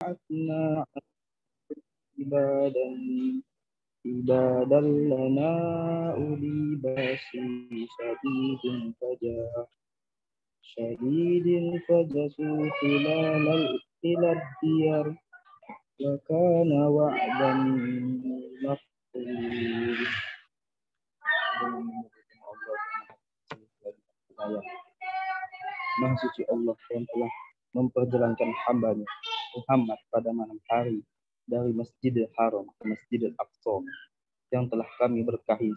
بعثنا عبادا عبادا لنا أولي بأس شديد فجاسوا خلال الديار وكان وعدا مفعولا. Maha suci Allah yang telah memperjalankan hamba-Nya Muhammad pada malam hari dari Masjidil Haram ke Masjidil Aqsa yang telah kami berkahi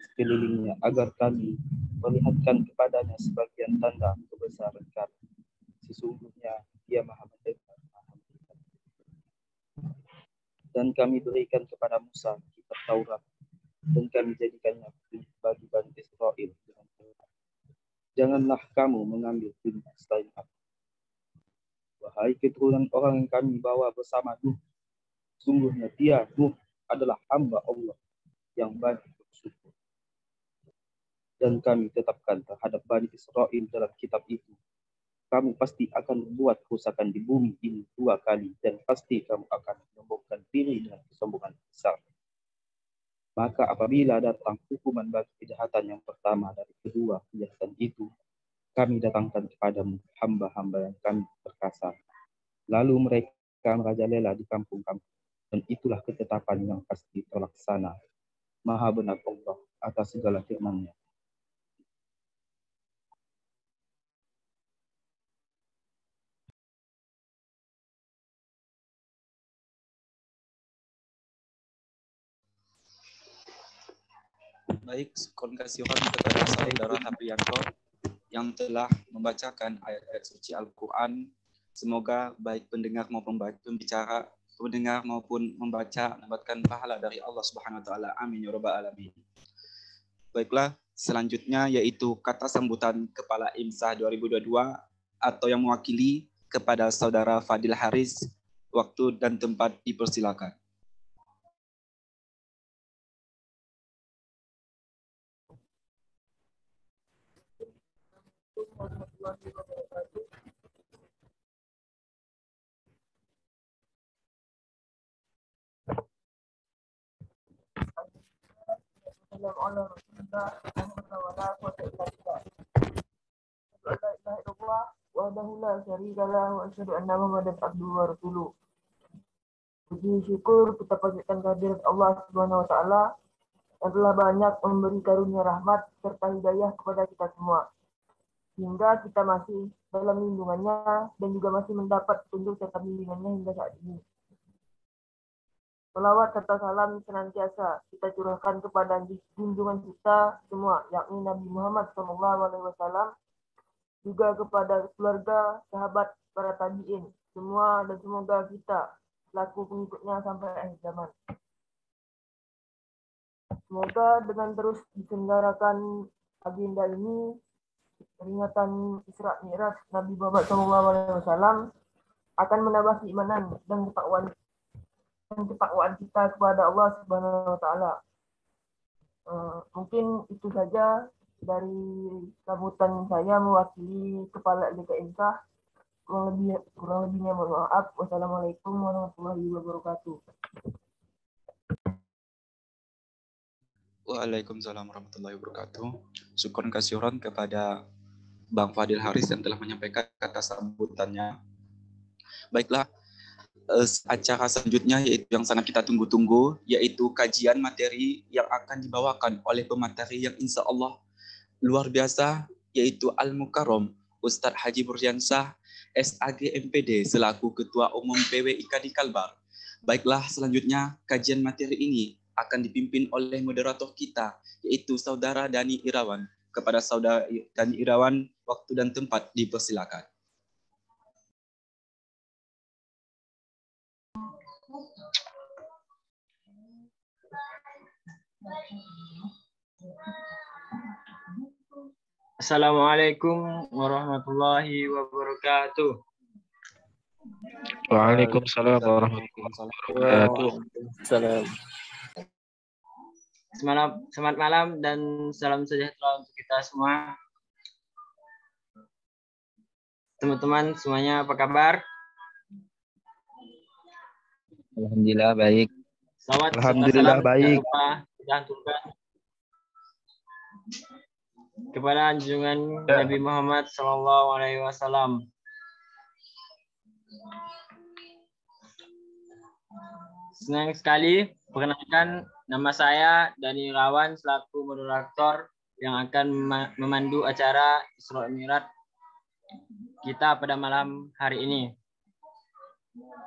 sekelilingnya agar kami melihatkan kepadanya sebagian tanda kebesaran kami. Sesungguhnya Dia Maha Mendengar, Maha Melihat. Dan kami berikan kepada Musa kitab Taurat dan kami jadikannya bagi Bani Israel dengan perintah. Janganlah kamu mengambil perintah selain aku. Wahai keturunan orang yang kami bawa bersama Nuh, sungguhnya dia, Nuh, adalah hamba Allah yang banyak bersyukur. Dan kami tetapkan terhadap Bani Israel dalam kitab itu, kamu pasti akan membuat kerusakan di bumi ini 2 kali, dan pasti kamu akan menyombongkan diri dengan kesombongan besar. Maka apabila datang hukuman bagi kejahatan yang pertama dari kedua kejahatan itu, kami datangkan kepadamu hamba-hamba yang kami perkasa. Lalu mereka merajalela di kampung-kampung, dan itulah ketetapan yang pasti terlaksana. Maha benar Allah atas segala firman-Nya. Baik, syukur kasih kepada saudara Haprianto yang telah membacakan ayat-ayat suci Al-Quran. Semoga baik pendengar maupun pembicara, pendengar maupun membaca mendapatkan pahala dari Allah Subhanahu wa taala. Amin ya rabbal alamin. Baiklah, selanjutnya yaitu kata sambutan Kepala IMSA 2022 atau yang mewakili kepada saudara Fadil Haris. Waktu dan tempat dipersilakan. Puji syukur kita panjatkan kehadirat Allah Subhanahu wa taala yang telah banyak memberi karunia rahmat serta hidayah kepada kita semua, hingga kita masih dalam lindungannya dan juga masih mendapat petunjuk serta bimbingannya hingga saat ini. Selawat serta salam senantiasa kita curahkan kepada junjungan kita semua, yakni Nabi Muhammad SAW, juga kepada keluarga, sahabat, para tabi'in, semua, dan semoga kita selaku pengikutnya sampai akhir zaman. Semoga dengan terus diselenggarakan agenda ini, peringatan Isra Mi'raj Nabi Muhammad SAW akan menambah keimanan dan ketakwaan kita kepada Allah Subhanahu wa taala. Mungkin itu saja dari sambutan saya mewakili Kepala LKMSA. Kurang lebihnya mohon maaf. Wassalamualaikum warahmatullahi wabarakatuh. Waalaikumsalam warahmatullahi wabarakatuh. Syukur kasihuran kepada Bang Fadil Haris yang telah menyampaikan kata sambutannya. Baiklah, acara selanjutnya yaitu yang sangat kita tunggu-tunggu, yaitu kajian materi yang akan dibawakan oleh pemateri yang insya Allah luar biasa, yaitu Al-Mukarram Ustadz Haji Burjansah SAG MPD selaku Ketua Umum PWIK di Kalbar. Baiklah, selanjutnya kajian materi ini akan dipimpin oleh moderator kita, yaitu Saudara Dani Irawan. Kepada Saudara Dani Irawan, waktu dan tempat dipersilakan. Assalamualaikum warahmatullahi wabarakatuh. Waalaikumsalam warahmatullahi wabarakatuh. Selamat malam dan salam sejahtera untuk kita semua. Teman-teman semuanya apa kabar? Alhamdulillah baik. Salawat serta Alhamdulillah salam baik. tidak lupa kita haturkan kepada junjungan Nabi Muhammad Sallallahu Alaihi Wasallam. Senang sekali, perkenalkan nama saya Dani Irawan selaku moderator yang akan memandu acara Isra Mi'raj kita pada malam hari ini.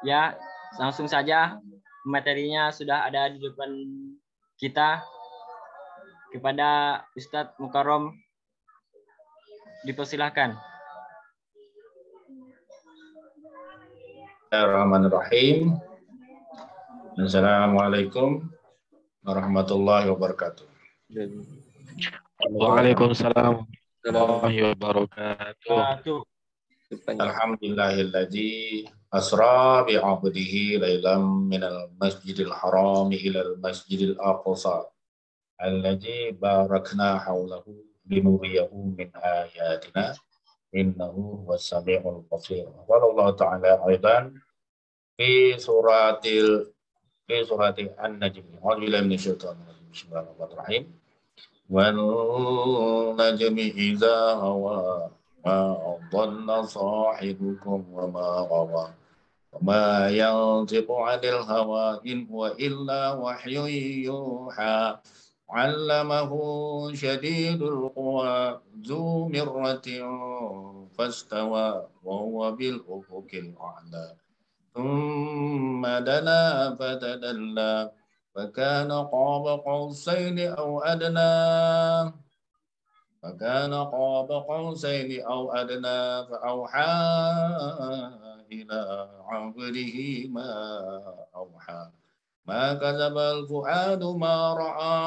Ya, langsung saja materinya sudah ada di depan kita. Kepada Ustadz Mukarrom dipersilahkan. Bismillahirrahmanirrahim. Assalamualaikum warahmatullahi wabarakatuh. Waalaikumsalam warahmatullahi wabarakatuh. Alhamdulillahilladzi asra bi'abdihi lailam minal masjidil haram ilal masjidil aqsa alladzi barakna haulahu linuriyahu min ayatina innahu was-sami'ul basir. Wallahu ta'ala aidan fi surati An-Najm. A'udzu billahi minasyaitonir rajim. Bismillahirrahmanirrahim. Wan najmi idza hawa ma dhalla sahibukum wa ma ghawa. Ma yantiqu 'anil hawa in huwa illa wahyun yuha. 'Allamahu shadidul quwa dzu mirratin fastawa wa huwa bil ufuqil a'la. Thumma dana fatadalla فكان قاب قوسين أو أدنى فأوحى إلى عبده ما أوحى ما كذب الفؤاد ما رأى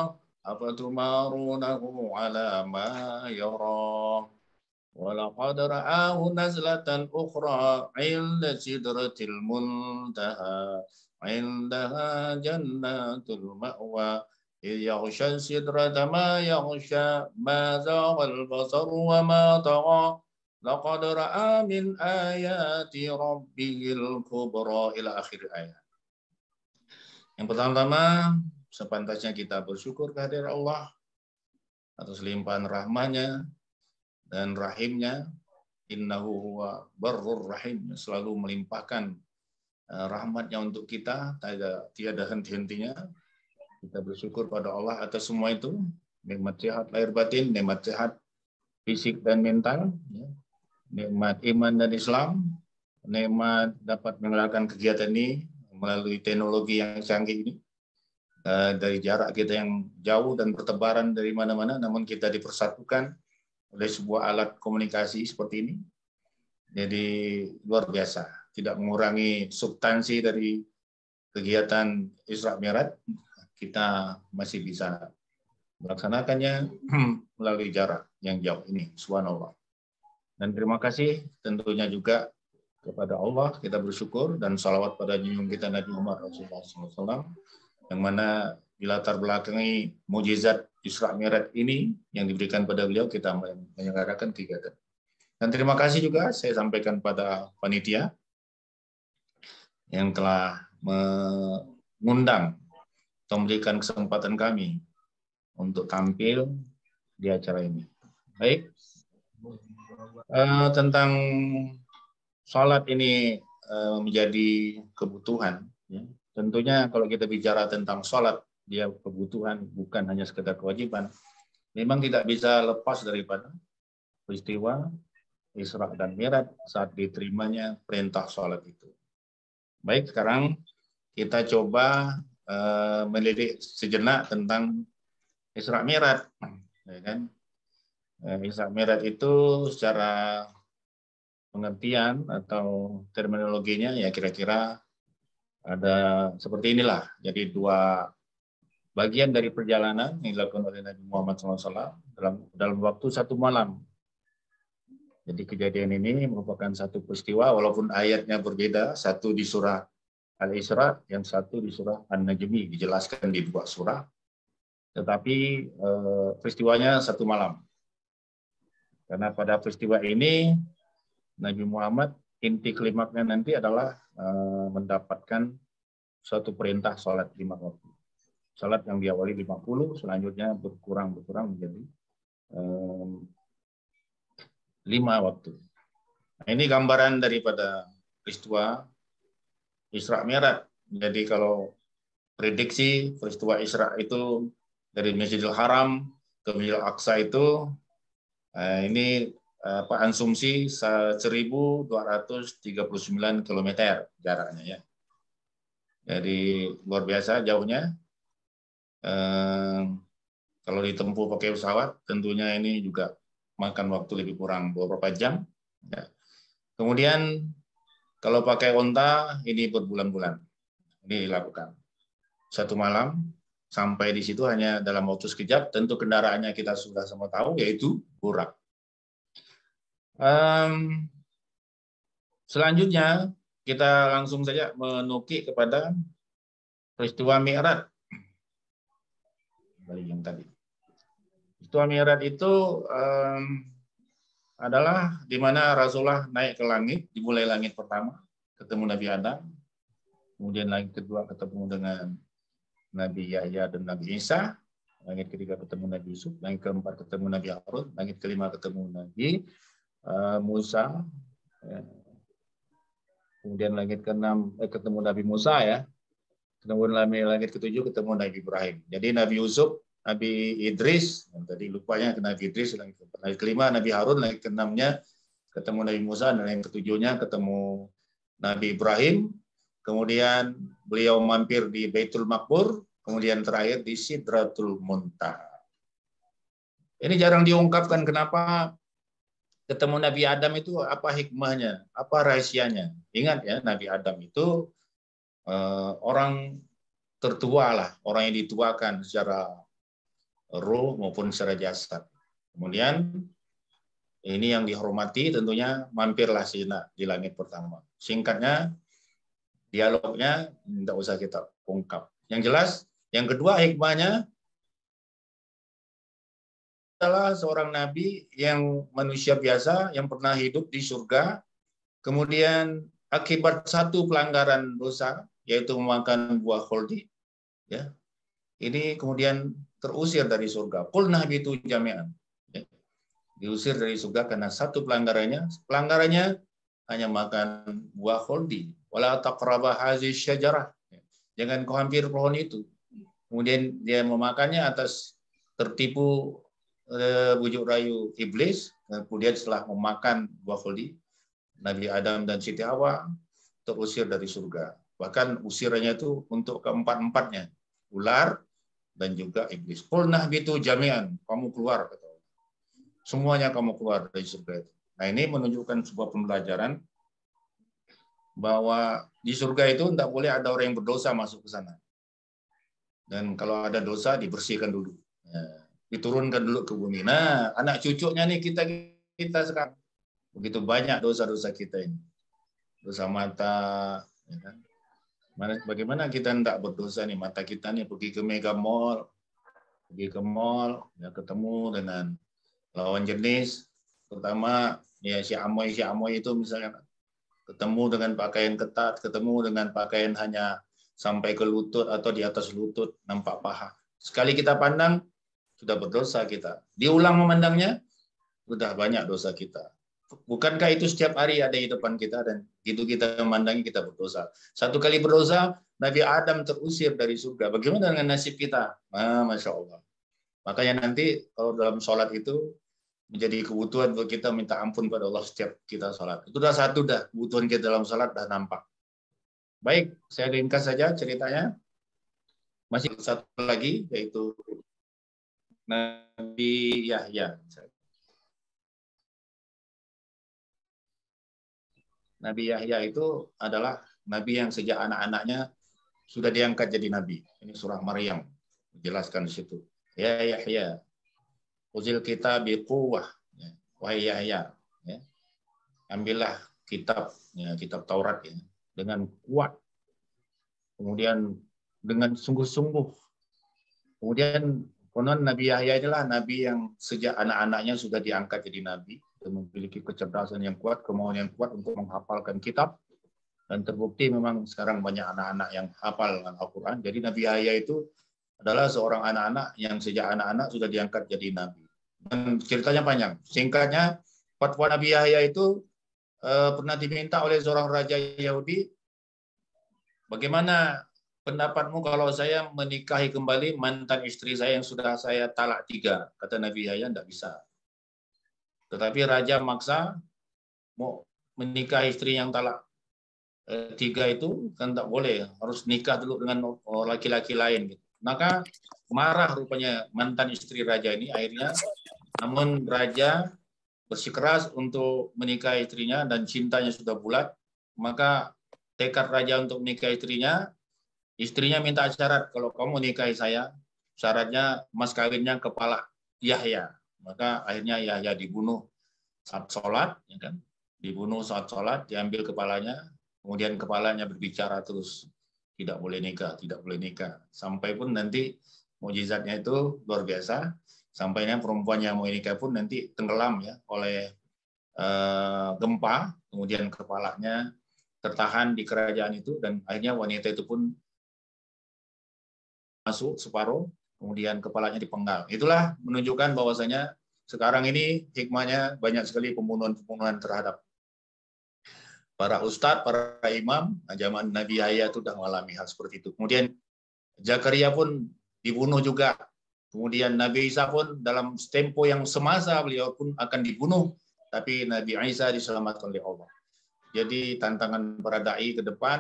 أفتمارونه على ما يرى ولقد رآه نزلة أخرى عند سدرة المنتهى عندها جنات المأوى إذ يغشى السدرة ما يغشى ما زاغ البصر وما طغى لقد رأى من آيات ربه الكبرى إلى آخر ayat. Yang pertama, sepantasnya kita bersyukur kehadirat Allah atas limpahan rahmanya dan rahimnya. Innahu huwa barrur rahim, selalu melimpahkan rahmatnya untuk kita, tiada henti-hentinya. Kita bersyukur pada Allah atas semua itu, nikmat sehat lahir batin, nikmat sehat fisik dan mental, nikmat iman dan Islam, nikmat dapat menjalankan kegiatan ini melalui teknologi yang canggih ini, dari jarak kita yang jauh dan bertebaran dari mana-mana, namun kita dipersatukan oleh sebuah alat komunikasi seperti ini. Jadi luar biasa. Tidak mengurangi substansi dari kegiatan Isra Mi'raj, kita masih bisa melaksanakannya melalui jarak yang jauh ini. Subhanallah. Dan terima kasih tentunya juga kepada Allah, kita bersyukur dan salawat pada junjungan kita Nabi Muhammad Rasulullah SAW, yang mana dilatar belakangi mujizat Isra Mi'raj ini yang diberikan pada beliau, kita menyelenggarakan kegiatan. Dan terima kasih juga saya sampaikan pada panitia yang telah mengundang atau memberikan kesempatan kami untuk tampil di acara ini. Baik, tentang sholat ini menjadi kebutuhan. Ya. Tentunya kalau kita bicara tentang sholat, dia kebutuhan, bukan hanya sekedar kewajiban. Memang tidak bisa lepas daripada peristiwa Isra dan Mi'raj saat diterimanya perintah sholat itu. Baik, sekarang kita coba melirik sejenak tentang Isra Mi'raj. Ya kan? Isra Mi'raj itu secara pengertian atau terminologinya ya kira-kira ada seperti inilah. Jadi dua bagian dari perjalanan yang dilakukan oleh Nabi Muhammad SAW dalam waktu satu malam. Jadi kejadian ini merupakan satu peristiwa walaupun ayatnya berbeda, satu di surah Al-Isra, yang satu di surah An-Najmi, dijelaskan di dua surah, tetapi peristiwanya satu malam. Karena pada peristiwa ini Nabi Muhammad inti klimaknya nanti adalah mendapatkan satu perintah sholat 5 waktu. Sholat yang diawali 50, selanjutnya berkurang menjadi 5 waktu. Nah, ini gambaran daripada peristiwa Isra Mi'raj. Jadi kalau prediksi peristiwa Isra itu dari Masjidil Haram ke Masjidil Aqsa itu ini asumsi 1.239 km jaraknya ya. Jadi luar biasa jauhnya. Kalau ditempuh pakai pesawat, tentunya ini juga makan waktu lebih kurang beberapa jam. Ya. Kemudian kalau pakai onta, ini berbulan-bulan. Ini dilakukan. Satu malam, sampai di situ hanya dalam waktu sekejap. Tentu kendaraannya kita sudah semua tahu, yaitu burak. Selanjutnya, kita langsung saja menukik kepada peristiwa Mi'raj. Balik yang tadi. Peristiwa Mi'raj itu adalah di mana Rasulullah naik ke langit, dimulai langit pertama, ketemu Nabi Adam, kemudian langit kedua ketemu dengan Nabi Yahya dan Nabi Isa, langit ketiga ketemu Nabi Yusuf, langit keempat ketemu Nabi Harun, langit kelima ketemu Nabi Musa, kemudian langit keenam ketemu Nabi Musa ya, kemudian langit ketujuh ketemu Nabi Ibrahim. Jadi Nabi Yusuf, Nabi Idris, yang tadi lupanya ke Nabi Idris, langit kelima Nabi Harun, langit keenamnya ketemu Nabi Musa, dan yang ketujuhnya ketemu Nabi Ibrahim. Kemudian beliau mampir di Baitul Maqmur, kemudian terakhir di Sidratul Muntaha. Ini jarang diungkapkan kenapa ketemu Nabi Adam itu, apa hikmahnya, apa rahasianya. Ingat ya, Nabi Adam itu orang tertua lah, orang yang dituakan secara roh maupun secara jasad. Kemudian ini yang dihormati tentunya mampirlah Sina di langit pertama. Singkatnya, dialognya tidak usah kita ungkap. Yang jelas, yang kedua hikmahnya adalah seorang nabi yang manusia biasa yang pernah hidup di surga, kemudian akibat satu pelanggaran dosa, yaitu memakan buah kholdi, ya, ini kemudian terusir dari surga. Qulna habitu jami'an. Ya. Diusir dari surga karena satu pelanggarannya hanya makan buah kholdi. Wala taqraba hazihi syajarah. Jangan kau hampir pohon itu. Kemudian dia memakannya atas tertipu bujuk rayu iblis. Kemudian setelah memakan buah kholdi, Nabi Adam dan Siti Hawa terusir dari surga. Bahkan usirannya itu untuk keempat-empatnya. Ular dan juga iblis. Qulna bitu jami'an, kamu keluar, kata Allah. Semuanya kamu keluar dari surga itu. Nah, ini menunjukkan sebuah pembelajaran bahwa di surga itu tidak boleh ada orang yang berdosa masuk ke sana. Dan kalau ada dosa dibersihkan dulu. Ya, diturunkan dulu ke bumi. Nah, anak cucunya nih kita sekarang. Begitu banyak dosa-dosa kita ini. Dosa mata, ya kan? Bagaimana kita tidak berdosa nih, mata kita nih pergi ke Mega Mall, ya, ketemu dengan lawan jenis, terutama ya si Amoy itu misalnya, ketemu dengan pakaian ketat, ketemu dengan pakaian hanya sampai ke lutut atau di atas lutut, nampak paha. Sekali kita pandang, sudah berdosa kita. Diulang memandangnya, sudah banyak dosa kita. Bukankah itu setiap hari ada di depan kita dan gitu kita memandangi kita berdosa. Satu kali berdosa, Nabi Adam terusir dari surga. Bagaimana dengan nasib kita? Masya Allah. Makanya nanti kalau dalam sholat itu menjadi kebutuhan untuk kita minta ampun pada Allah setiap kita sholat. Itu sudah satu dah kebutuhan kita dalam sholat dah nampak. Baik, saya ringkas saja ceritanya. Masih satu lagi yaitu Nabi Yahya. Nabi Yahya itu adalah nabi yang sejak anak-anaknya sudah diangkat jadi nabi. Ini surah Maryam menjelaskan di situ. Ya Yahya, uzil kita biquwah, wahai Yahya, ya. Ambillah kitab, ya, kitab Taurat ya, dengan kuat. Kemudian dengan sungguh-sungguh. Kemudian konon Nabi Yahya inilah nabi yang sejak anak-anaknya sudah diangkat jadi nabi. Memiliki kecerdasan yang kuat, kemauan yang kuat untuk menghafalkan kitab, Dan terbukti memang sekarang banyak anak-anak yang hafal dengan Al-Quran. Jadi Nabi Yahya itu adalah seorang anak-anak yang sejak anak-anak sudah diangkat jadi nabi. Dan ceritanya panjang. Singkatnya, fatwa Nabi Yahya itu pernah diminta oleh seorang raja Yahudi, bagaimana pendapatmu kalau saya menikahi kembali mantan istri saya yang sudah saya talak 3? Kata Nabi Yahya, tidak bisa. Tetapi raja maksa mau menikah istri yang talak 3 itu kan tak boleh, harus nikah dulu dengan laki-laki lain. Maka marah rupanya mantan istri raja ini akhirnya, namun raja bersikeras untuk menikah istrinya dan cintanya sudah bulat, maka tekad raja untuk menikah istrinya minta syarat, kalau kamu nikahi saya, syaratnya mas kawinnya kepala Yahya. Maka akhirnya Yahya dibunuh saat sholat, ya kan? Dibunuh saat sholat, diambil kepalanya, kemudian kepalanya berbicara terus, tidak boleh nikah, tidak boleh nikah. Sampai pun nanti mukjizatnya itu luar biasa. Sampainya perempuan yang mau nikah pun nanti tenggelam ya oleh gempa, kemudian kepalanya tertahan di kerajaan itu, dan akhirnya wanita itu pun masuk separuh, kemudian kepalanya dipenggal. Itulah menunjukkan bahwasanya sekarang ini hikmahnya banyak sekali pembunuhan-pembunuhan terhadap para ustadz, para imam. Zaman Nabi Yahya itu sudah mengalami hal seperti itu. Kemudian Zakaria pun dibunuh juga. Kemudian Nabi Isa pun dalam tempo yang semasa beliau pun akan dibunuh. Tapi Nabi Isa diselamatkan oleh Allah. Jadi tantangan para da'i ke depan,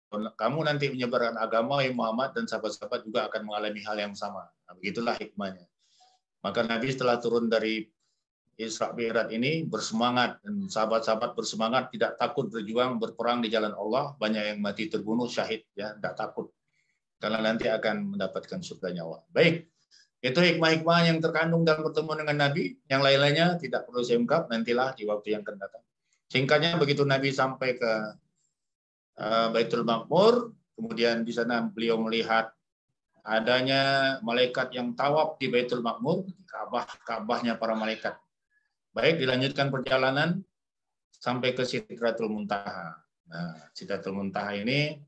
kamu nanti menyebarkan agama yang Muhammad dan sahabat-sahabat juga akan mengalami hal yang sama. Nah, begitulah hikmahnya. Maka Nabi setelah turun dari Isra Mi'raj ini bersemangat, dan sahabat-sahabat bersemangat, tidak takut berjuang, berperang di jalan Allah. Banyak yang mati terbunuh, syahid, ya, tidak takut. Karena nanti akan mendapatkan surganya Allah. Baik, itu hikmah-hikmah yang terkandung dalam pertemuan dengan Nabi. Yang lain-lainnya tidak perlu saya ungkap, nantilah di waktu yang akan datang. Singkatnya, begitu Nabi sampai ke Baitul Maqmur, kemudian di sana beliau melihat adanya malaikat yang tawaf di Baitul Maqmur, Ka'bahnya para malaikat. Baik, dilanjutkan perjalanan sampai ke Sidratul Muntaha. Nah, Sidratul Muntaha ini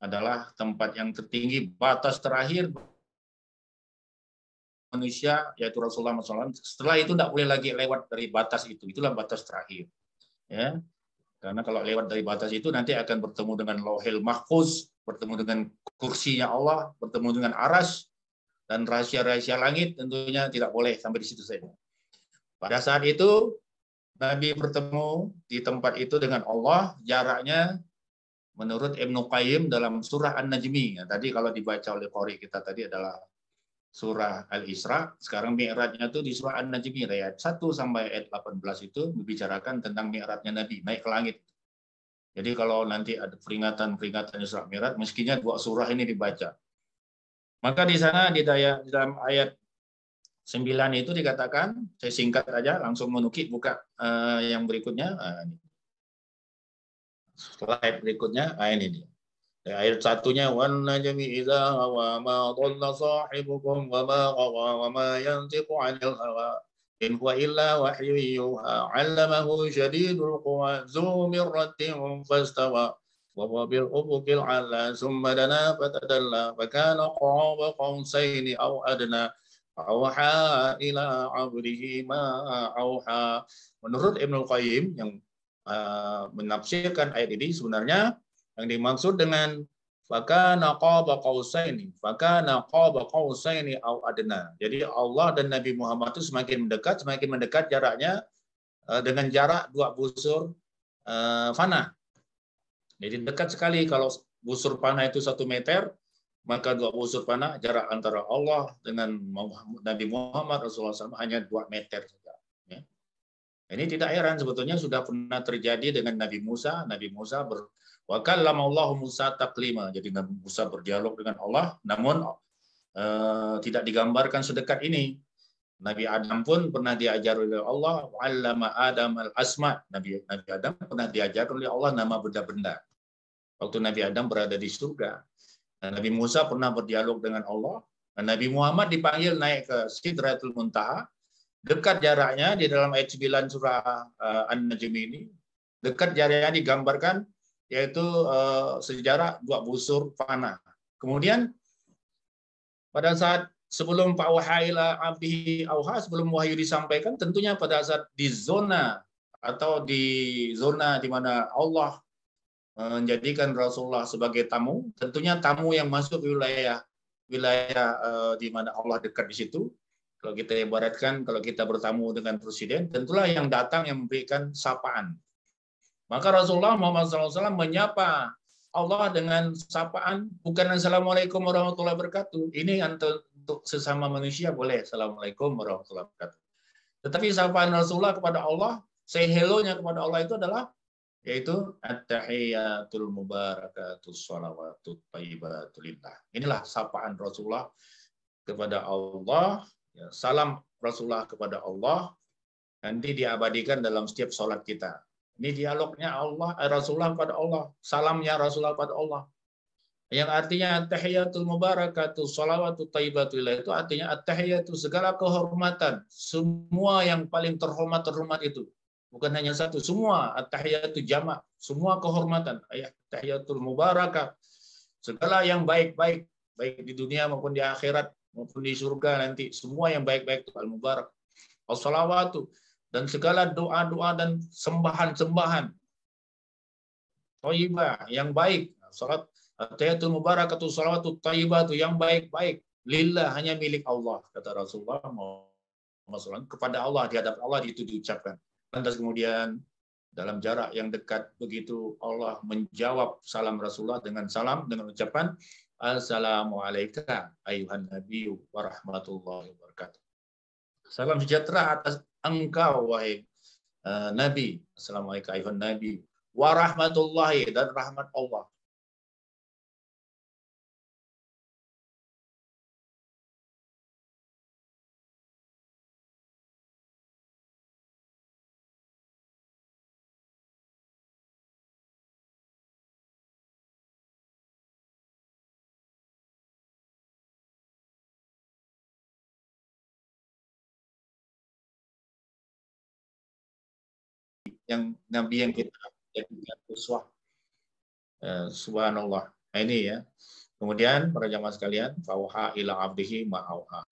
adalah tempat yang tertinggi, batas terakhir manusia, yaitu Rasulullah SAW. Setelah itu tidak boleh lagi lewat dari batas itu. Itulah batas terakhir. Ya, karena kalau lewat dari batas itu nanti akan bertemu dengan Lauhil Mahfuz, bertemu dengan kursinya Allah, bertemu dengan Aras, dan rahasia-rahasia langit tentunya tidak boleh sampai di situ saja. Pada saat itu Nabi bertemu di tempat itu dengan Allah, jaraknya menurut Ibnu Qayyim dalam surah An-Najmi. Ya, tadi kalau dibaca oleh qori kita tadi adalah surah Al-Isra, sekarang Mi'rajnya itu di surah An-Najmi ayat 1 sampai ayat 18 itu membicarakan tentang Mi'rajnya Nabi, naik ke langit. Jadi kalau nanti ada peringatan-peringatan Isra Mi'raj, mestinya 2 surah ini dibaca. Maka di sana di dalam ayat 9 itu dikatakan, saya singkat aja, langsung menukik, buka yang berikutnya. Slide berikutnya, ini dia. Ayat 1-nya, wan najmi idza hawa ma dhalla sahibukum wa ma ghawa wa ma yantiqu 'anil hawa in huwa illa wahyun yuha 'allamahu shadidul quwa dzu mirratin fastawa wa huwa bil ufuqil 'ala thumma dana fatadalla fa kana qaba qausaini aw adna auha ila 'abdihi ma auha. Menurut Ibnu Qayyim yang menafsirkan ayat ini, sebenarnya yang dimaksud dengan fakana qaba qausaini au adna. Jadi Allah dan Nabi Muhammad itu semakin mendekat jaraknya dengan jarak 2 busur panah. Jadi dekat sekali. Kalau busur panah itu 1 meter, maka 2 busur panah jarak antara Allah dengan Nabi Muhammad Rasulullah SAW hanya 2 meter saja. Ya. Ini tidak heran, sebetulnya sudah pernah terjadi dengan Nabi Musa. Nabi Musa wa kallama Allahu Musa taklima. Jadi Nabi Musa berdialog dengan Allah, namun tidak digambarkan sedekat ini. Nabi Adam pun pernah diajar oleh Allah, wa'allama Adam al-asma. Nabi Adam pernah diajar oleh Allah nama benda-benda. Waktu Nabi Adam berada di surga. Nabi Musa pernah berdialog dengan Allah. Nabi Muhammad dipanggil naik ke Sidratul Muntaha. Dekat jaraknya di dalam ayat 9 surah An-Najm ini. Dekat jarinya digambarkan yaitu sejarah dua busur panah. Kemudian pada saat sebelum Pak Wahaila abdihi auha, sebelum wahyu disampaikan, tentunya pada saat di zona atau di zona di mana Allah menjadikan Rasulullah sebagai tamu, tentunya tamu yang masuk wilayah di mana Allah dekat di situ. Kalau kita ibaratkan, kalau kita bertamu dengan presiden, tentulah yang datang yang memberikan sapaan. Maka Rasulullah Muhammad SAW menyapa Allah dengan sapaan, bukan Assalamualaikum warahmatullahi wabarakatuh. Ini untuk sesama manusia boleh, Assalamualaikum warahmatullahi wabarakatuh. Tetapi sapaan Rasulullah kepada Allah, say hello-nya kepada Allah itu adalah yaitu at-tahiyatul mubarakatus shalawatut thayyibatulillah. Inilah sapaan Rasulullah kepada Allah, ya, salam Rasulullah kepada Allah nanti diabadikan dalam setiap sholat kita. Ini dialognya Allah, Rasulullah kepada Allah, salamnya Rasulullah kepada Allah. Yang artinya at-tahiyatul mubarakatus shalawatut thayyibatulillah itu artinya at-tahiyatu segala kehormatan, semua yang paling terhormat itu. Bukan hanya satu, semua at-tahiyatu jamak, semua kehormatan, at-tahiyatul mubarakah, segala yang baik-baik, baik di dunia maupun di akhirat maupun di surga nanti, semua yang baik-baik itu al-mubarak. As-salawatu, dan segala doa-doa dan sembahan-sembahan thayyibah yang baik. Salat at-tahiyatul mubarakatu salawatu thayyibatu yang baik-baik lillah, hanya milik Allah, kata Rasulullah SAW. Kepada Allah, di hadapan Allah itu diucapkan. Lantas kemudian dalam jarak yang dekat begitu Allah menjawab salam Rasulullah dengan ucapan Assalamualaikum ayuhan nabiyyu warahmatullahi wabarakatuh. Salam sejahtera atas engkau wahai Nabi. Assalamualaikum ayuhan nabiyyu warahmatullahi, dan rahmat Allah. Yang Nabi yang kita jadikan uswah. Subhanallah. Nah, ini ya. Kemudian para jamaah sekalian, fauha ila abdihi ma'auha.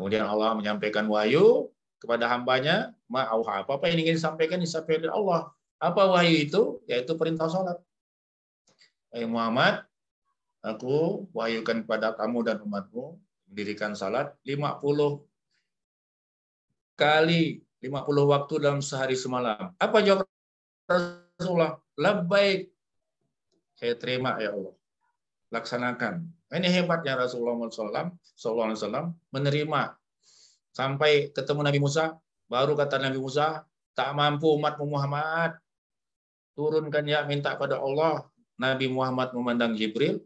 Kemudian Allah menyampaikan wahyu kepada hambanya ma'auha. Apa yang ingin disampaikan oleh Allah. Apa wahyu itu? Yaitu perintah salat. Hai Muhammad, aku wahyukan kepada kamu dan umatmu mendirikan salat 50 kali, 50 waktu dalam sehari semalam. Apa jawab Rasulullah? Labbaik. Saya terima ya Allah. Laksanakan. Ini hebatnya Rasulullah SAW menerima. Sampai ketemu Nabi Musa, baru kata Nabi Musa, tak mampu umatmu Muhammad. Turunkan ya, minta pada Allah. Nabi Muhammad memandang Jibril.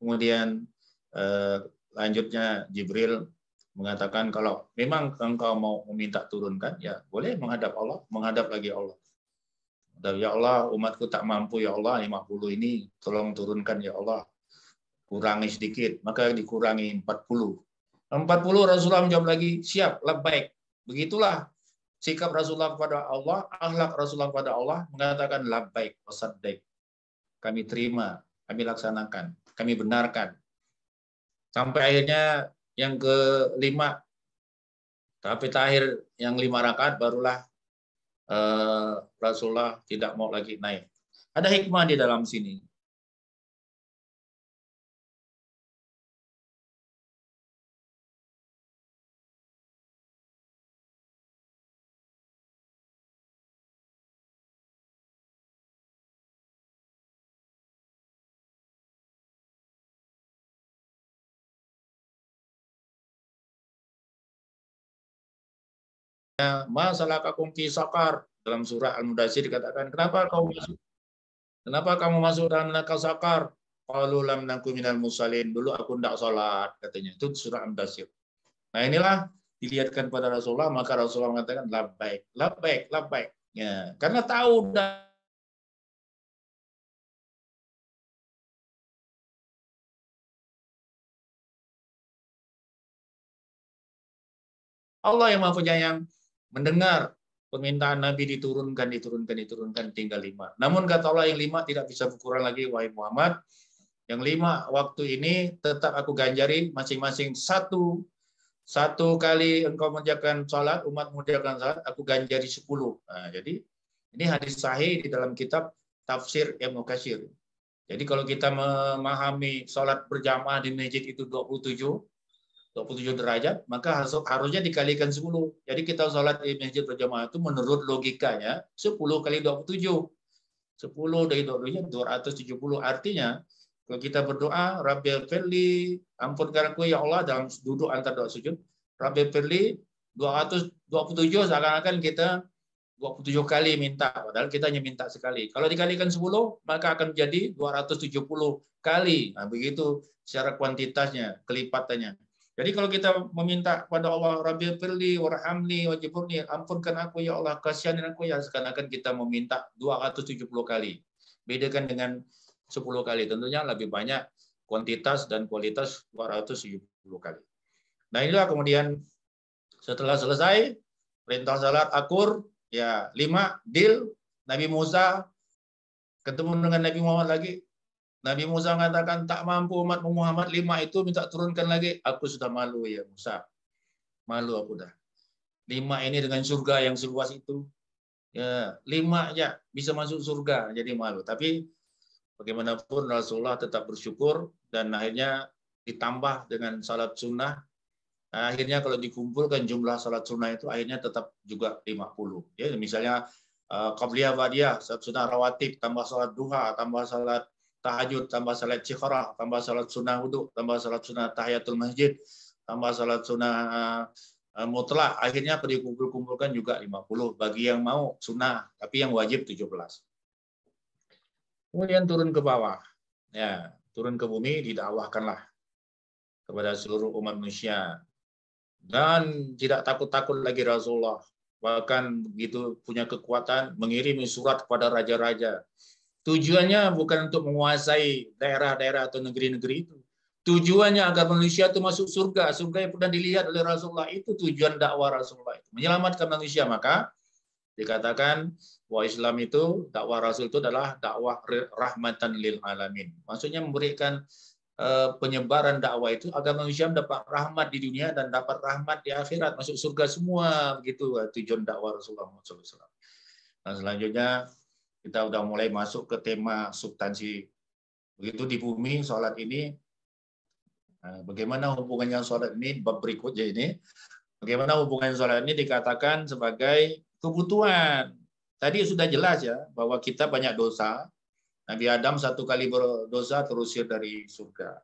Kemudian lanjutnya Jibril mengatakan kalau memang engkau mau meminta turunkan, ya boleh menghadap Allah, menghadap lagi Allah. Ya Allah, umatku tak mampu ya Allah, 50 ini tolong turunkan ya Allah. Kurangi sedikit, maka dikurangi 40. 40 Rasulullah menjawab lagi, siap, labbaik. Begitulah sikap Rasulullah kepada Allah, akhlak Rasulullah kepada Allah, mengatakan labbaik wa saddaik. Kami terima, kami laksanakan, kami benarkan. Sampai akhirnya yang kelima, tapi terakhir yang 5 rakaat barulah Rasulullah tidak mau lagi naik. Ada hikmah di dalam sini. Masalakakum fi sakar, dalam surah Al-Mudaththir dikatakan, kenapa kamu masuk dalam neraka sakar? Qalu lam naku minal musallin, dulu aku tidak sholat, katanya. Itu surah Al-Mudaththir. Nah, inilah dilihatkan pada Rasulullah, maka Rasulullah mengatakan labbaik, labbaik, labbaik. Ya, karena tahu Allah yang Maha Penyayang mendengar permintaan Nabi diturunkan tinggal 5. Namun kata Allah yang 5 tidak bisa berkurang lagi, wahai Muhammad. Yang 5 waktu ini tetap aku ganjari masing-masing satu kali engkau mengerjakan salat, umat mengerjakan salat, aku ganjari 10. Nah, jadi ini hadis sahih di dalam kitab Tafsir Ibnu Katsir. Jadi kalau kita memahami salat berjamaah di masjid itu 27 derajat, maka harusnya dikalikan 10. Jadi kita sholat di masjid berjamaah itu menurut logikanya 10 kali 27. 10 dari 27, 270. Artinya, kalau kita berdoa, Rabbil firli, ampunkan aku ya Allah, dalam duduk antar doa sujud, Rabbil firli, 227, seakan-akan kita 27 kali minta, padahal kita hanya minta sekali. Kalau dikalikan 10, maka akan menjadi 270 kali. Nah, begitu secara kuantitasnya, kelipatannya. Jadi kalau kita meminta kepada Allah, Rabbil firli warhamni wajiburni, ampunkan aku ya Allah, kasihanin aku ya, seakan-akan kita meminta 270 kali. Bedakan dengan 10 kali, tentunya lebih banyak kuantitas dan kualitas 270 kali. Nah, inilah kemudian setelah selesai perintah salat akur, ya 5 deal, Nabi Musa ketemu dengan Nabi Muhammad lagi. Nabi Musa mengatakan, tak mampu umat Muhammad 5 itu minta turunkan lagi. Aku sudah malu ya Musa. Malu aku dah. 5 ini dengan surga yang seluas itu. Ya, 5 aja bisa masuk surga, jadi malu. Tapi bagaimanapun Rasulullah tetap bersyukur dan akhirnya ditambah dengan salat sunnah. Akhirnya kalau dikumpulkan jumlah salat sunnah itu akhirnya tetap juga 50. Ya, misalnya qabliyah ba'diyah, salat sunnah rawatib, tambah salat duha, tambah salat tahajud, tambah salat cikharah, tambah salat sunnah wudhu, tambah salat sunnah tahiyatul masjid, tambah salat sunnah mutlak, akhirnya dikumpulkan juga 50 bagi yang mau sunnah, tapi yang wajib 17. Kemudian turun ke bawah, ya turun ke bumi, didakwahkanlah kepada seluruh umat manusia dan tidak takut-takut lagi Rasulullah, bahkan begitu punya kekuatan mengirim surat kepada raja-raja. Tujuannya bukan untuk menguasai daerah-daerah atau negeri-negeri itu. Tujuannya agar manusia itu masuk surga. Surga yang pernah dilihat oleh Rasulullah, itu tujuan dakwah Rasulullah itu. Menyelamatkan manusia. Maka dikatakan bahwa Islam itu, dakwah Rasul itu adalah dakwah rahmatan lil alamin. Maksudnya memberikan penyebaran dakwah itu agar manusia mendapat rahmat di dunia dan dapat rahmat di akhirat. Masuk surga semua. Begitu tujuan dakwah Rasulullah SAW. Nah, selanjutnya kita udah mulai masuk ke tema substansi. Begitu di bumi, sholat ini, bagaimana hubungannya sholat ini, bab berikutnya ini, bagaimana hubungan sholat ini dikatakan sebagai kebutuhan. Tadi sudah jelas ya, bahwa kita banyak dosa. Nabi Adam 1 kali berdosa terusir dari surga.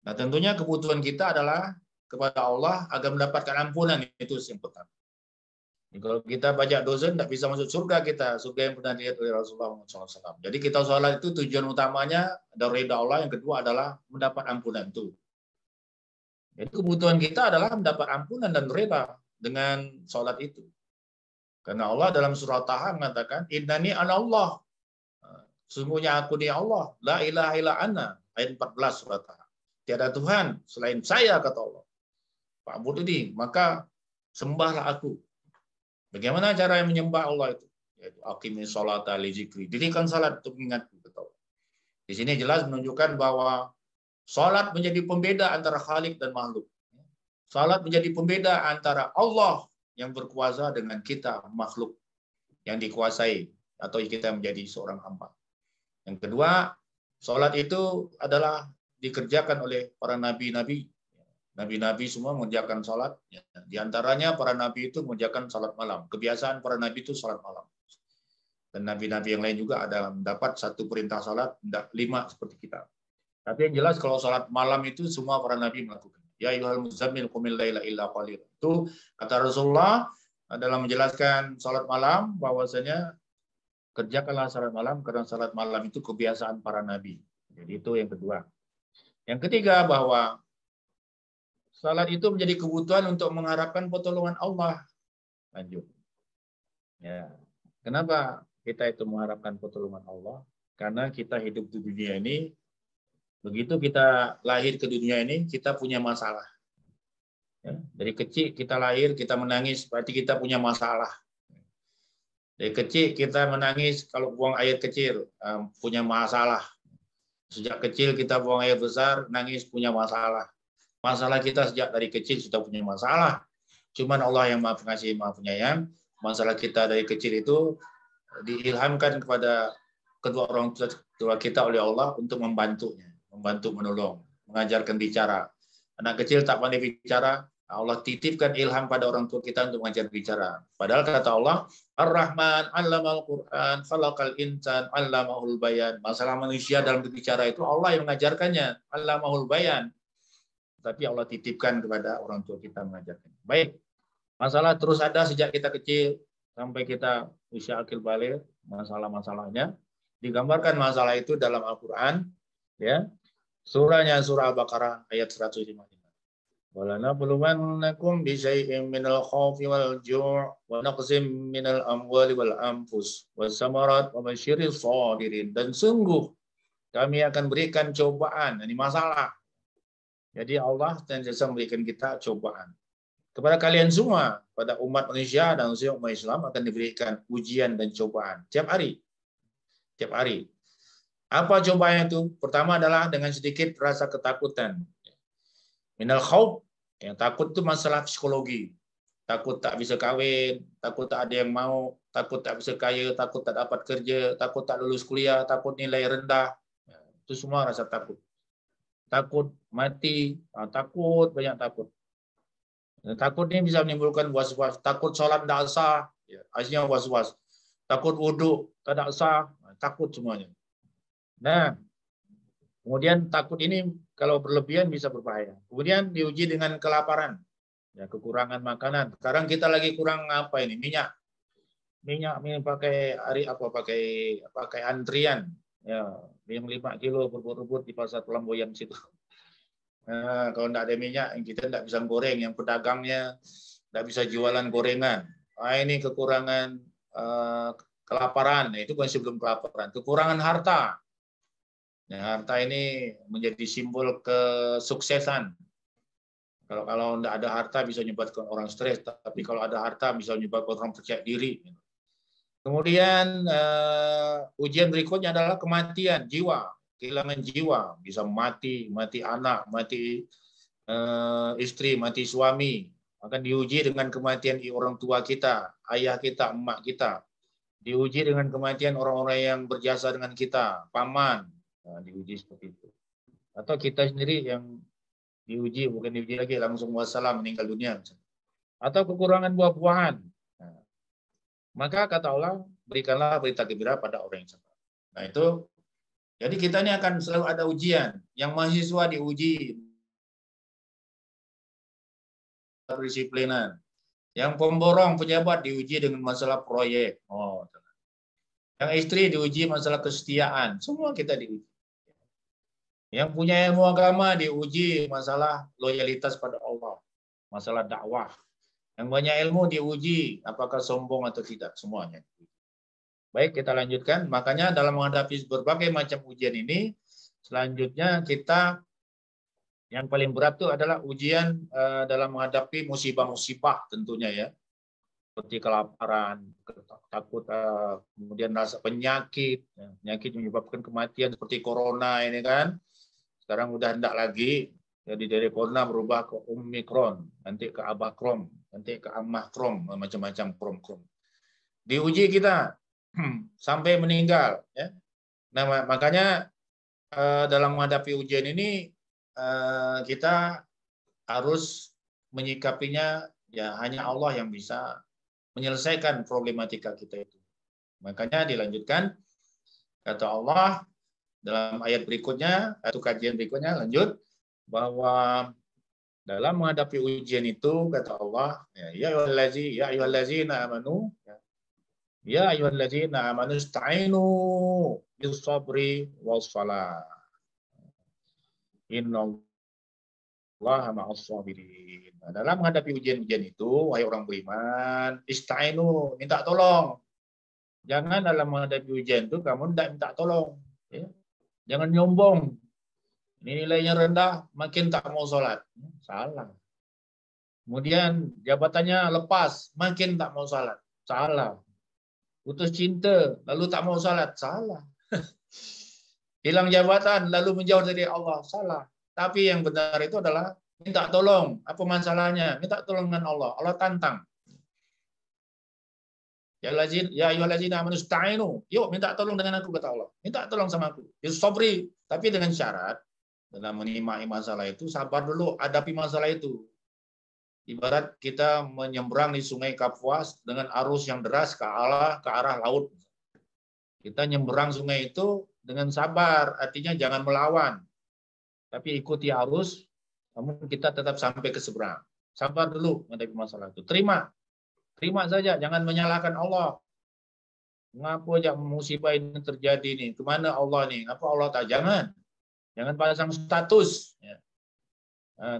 Nah, tentunya kebutuhan kita adalah kepada Allah agar mendapatkan ampunan, itu yang pertama. Kalau kita banyak dosa, tidak bisa masuk surga kita. Surga yang pernah dilihat oleh Rasulullah SAW. Jadi kita sholat itu tujuan utamanya dari ridha Allah. Yang kedua adalah mendapat ampunan itu. Jadi kebutuhan kita adalah mendapat ampunan dan ridha dengan sholat itu. Karena Allah dalam surah Taha mengatakan, Innani ana Allah. Sungguhnya aku ni Allah. La ilaha illa ana. Ayat 14 surah Taha. Tiada Tuhan selain saya, kata Allah. Fa'bud ini, maka sembahlah aku. Bagaimana cara yang menyembah Allah itu? Yaitu aqimis sholata li zikri. Dirikan salat untuk mengingatku. Di sini jelas menunjukkan bahwa salat menjadi pembeda antara Khalik dan makhluk. Salat menjadi pembeda antara Allah yang berkuasa dengan kita makhluk yang dikuasai atau kita menjadi seorang hamba. Yang kedua, salat itu adalah dikerjakan oleh para nabi-nabi. Nabi-nabi semua mengerjakan salat. Di antaranya para nabi itu mengerjakan salat malam. Kebiasaan para nabi itu salat malam. Dan nabi-nabi yang lain juga ada mendapat satu perintah salat, tidak 5 seperti kita. Tapi yang jelas kalau salat malam itu semua para nabi melakukan. Ya ayyuhal muzammil qumil laila illa qalil. Itu kata Rasulullah dalam menjelaskan salat malam bahwasanya kerjakanlah salat malam karena salat malam itu kebiasaan para nabi. Jadi itu yang kedua. Yang ketiga bahwa salat itu menjadi kebutuhan untuk mengharapkan pertolongan Allah. Lanjut. Ya. Kenapa kita itu mengharapkan pertolongan Allah? Karena kita hidup di dunia ini, begitu kita lahir ke dunia ini, kita punya masalah. Ya. Dari kecil kita lahir, kita menangis, berarti kita punya masalah. Dari kecil kita menangis kalau buang air kecil, punya masalah. Sejak kecil kita buang air besar, nangis punya masalah. Masalah kita sejak dari kecil sudah punya masalah. Cuman Allah yang Maha Pengasih, Maha Penyayang. Masalah kita dari kecil itu diilhamkan kepada kedua orang tua kita oleh Allah untuk membantunya, membantu menolong, mengajarkan bicara. Anak kecil tak pandai bicara, Allah titipkan ilham pada orang tua kita untuk mengajar bicara. Padahal kata Allah, Ar-Rahman 'allamal Qur'an, khalaqal insan 'allamahul bayan. Masalah manusia dalam berbicara itu Allah yang mengajarkannya, 'allamahul bayan. Tapi Allah titipkan kepada orang tua kita mengajarkan. Baik, masalah terus ada sejak kita kecil sampai kita usia akil baligh, masalah-masalahnya digambarkan masalah itu dalam Al-Qur'an, ya. Surahnya surah Al-Baqarah ayat 155. وَلَنَبْلُوَنَّكُمْ بِشَيْءٍ مِنَ الْخَوْفِ وَالْجُوعِ وَنَقْصٍ مِنَ الْأَمْوَالِ وَالْأَنْفُسِ وَالثَّمَرَاتِ وَبَشِّرِ الصَّابِرِينَ. Dan sungguh kami akan berikan cobaan, ini masalah. Jadi Allah senantiasa memberikan kita cobaan. Kepada kalian semua, pada umat manusia dan umat Islam akan diberikan ujian dan cobaan tiap hari. Tiap hari. Apa cobaan itu? Pertama adalah dengan sedikit rasa ketakutan. Minal khauf, yang takut itu masalah psikologi. Takut tak bisa kawin, takut tak ada yang mau, takut tak bisa kaya, takut tak dapat kerja, takut tak lulus kuliah, takut nilai rendah. Itu semua rasa takut. Takut mati, takut, banyak takut. Takut ini bisa menimbulkan was-was. Takut sholat tidak sah, artinya was-was. Takut wudhu tidak sah, takut semuanya. Nah, kemudian takut ini kalau berlebihan bisa berbahaya. Kemudian diuji dengan kelaparan, ya, kekurangan makanan. Sekarang kita lagi kurang apa ini? Minyak pakai pakai antrian, ya, yang 5 kilo berebut-rebut di pasar Pelamboyan situ. Nah, kalau tidak ada minyak, kita tidak bisa goreng. Yang pedagangnya tidak bisa jualan gorengan. Nah, ini kekurangan kelaparan. Nah, itu kan sebelum kelaparan. Kekurangan harta. Nah, harta ini menjadi simbol kesuksesan. Kalau tidak ada harta bisa menyebabkan orang stres, tapi kalau ada harta bisa menyebabkan orang percaya diri. Kemudian ujian berikutnya adalah kematian jiwa, kehilangan jiwa, bisa mati anak, mati istri, mati suami. Akan diuji dengan kematian orang tua kita, ayah kita, emak kita. Diuji dengan kematian orang-orang yang berjasa dengan kita, paman. Nah, diuji seperti itu. Atau kita sendiri yang diuji, bukan diuji lagi, langsung wassalam, meninggal dunia. Atau kekurangan buah-buahan. Nah, maka kata Allah, berikanlah berita gembira pada orang yang sabar. Nah itu, jadi kita ini akan selalu ada ujian. Yang mahasiswa diuji kedisiplinan. Yang pemborong, pejabat diuji dengan masalah proyek. Oh, yang istri diuji masalah kesetiaan. Semua kita diuji. Yang punya ilmu agama diuji masalah loyalitas pada Allah, masalah dakwah. Yang banyak ilmu diuji apakah sombong atau tidak, semuanya. Baik, kita lanjutkan. Makanya dalam menghadapi berbagai macam ujian ini, selanjutnya kita yang paling berat itu adalah ujian dalam menghadapi musibah-musibah tentunya ya. Seperti kelaparan, takut, kemudian rasa penyakit, penyakit menyebabkan kematian seperti corona ini kan. Sekarang udah tidak lagi, jadi dari corona berubah ke Omikron, nanti ke Abakrom, nanti ke Amahkrom, macam-macam krom-krom. Diuji kita sampai meninggal. Ya. Nah, makanya dalam menghadapi ujian ini kita harus menyikapinya, ya hanya Allah yang bisa menyelesaikan problematika kita itu. Makanya dilanjutkan, kata Allah, dalam ayat berikutnya, atau kajian berikutnya, lanjut, bahwa dalam menghadapi ujian itu, kata Allah, ya ayyuhallazina amanu, ya ayyuhallazina amanu ista'inu bis-sabri was-salah. Innallaha ma'as-sabirin. Nah, dalam menghadapi ujian-ujian itu, wahai orang beriman, ista'inu, minta tolong. Jangan dalam menghadapi ujian itu kamu tidak minta tolong. Ya. Jangan nyombong. Ini nilainya rendah, makin tak mau sholat. Salah. Kemudian jabatannya lepas, makin tak mau sholat. Salah. Putus cinta, lalu tak mau salat, salah. Hilang jabatan, lalu menjauh dari Allah, salah. Tapi yang benar itu adalah minta tolong. Apa masalahnya? Minta tolong dengan Allah. Allah tantang. Ya ayyuhallazina amanu ista'inu. Yuk minta tolong dengan aku, kata Allah. Minta tolong sama aku. Ya sabri, tapi dengan syarat dalam menimai masalah itu sabar dulu, hadapi masalah itu. Ibarat kita menyeberang di Sungai Kapuas dengan arus yang deras ke arah laut. Kita nyeberang sungai itu dengan sabar, artinya jangan melawan. Tapi ikuti arus, namun kita tetap sampai ke seberang. Sabar dulu menghadapi masalah itu. Terima saja, jangan menyalahkan Allah. Mengapa aja musibah ini terjadi nih? Kemana Allah nih? Apa Allah tak? Jangan pasang status. Ya.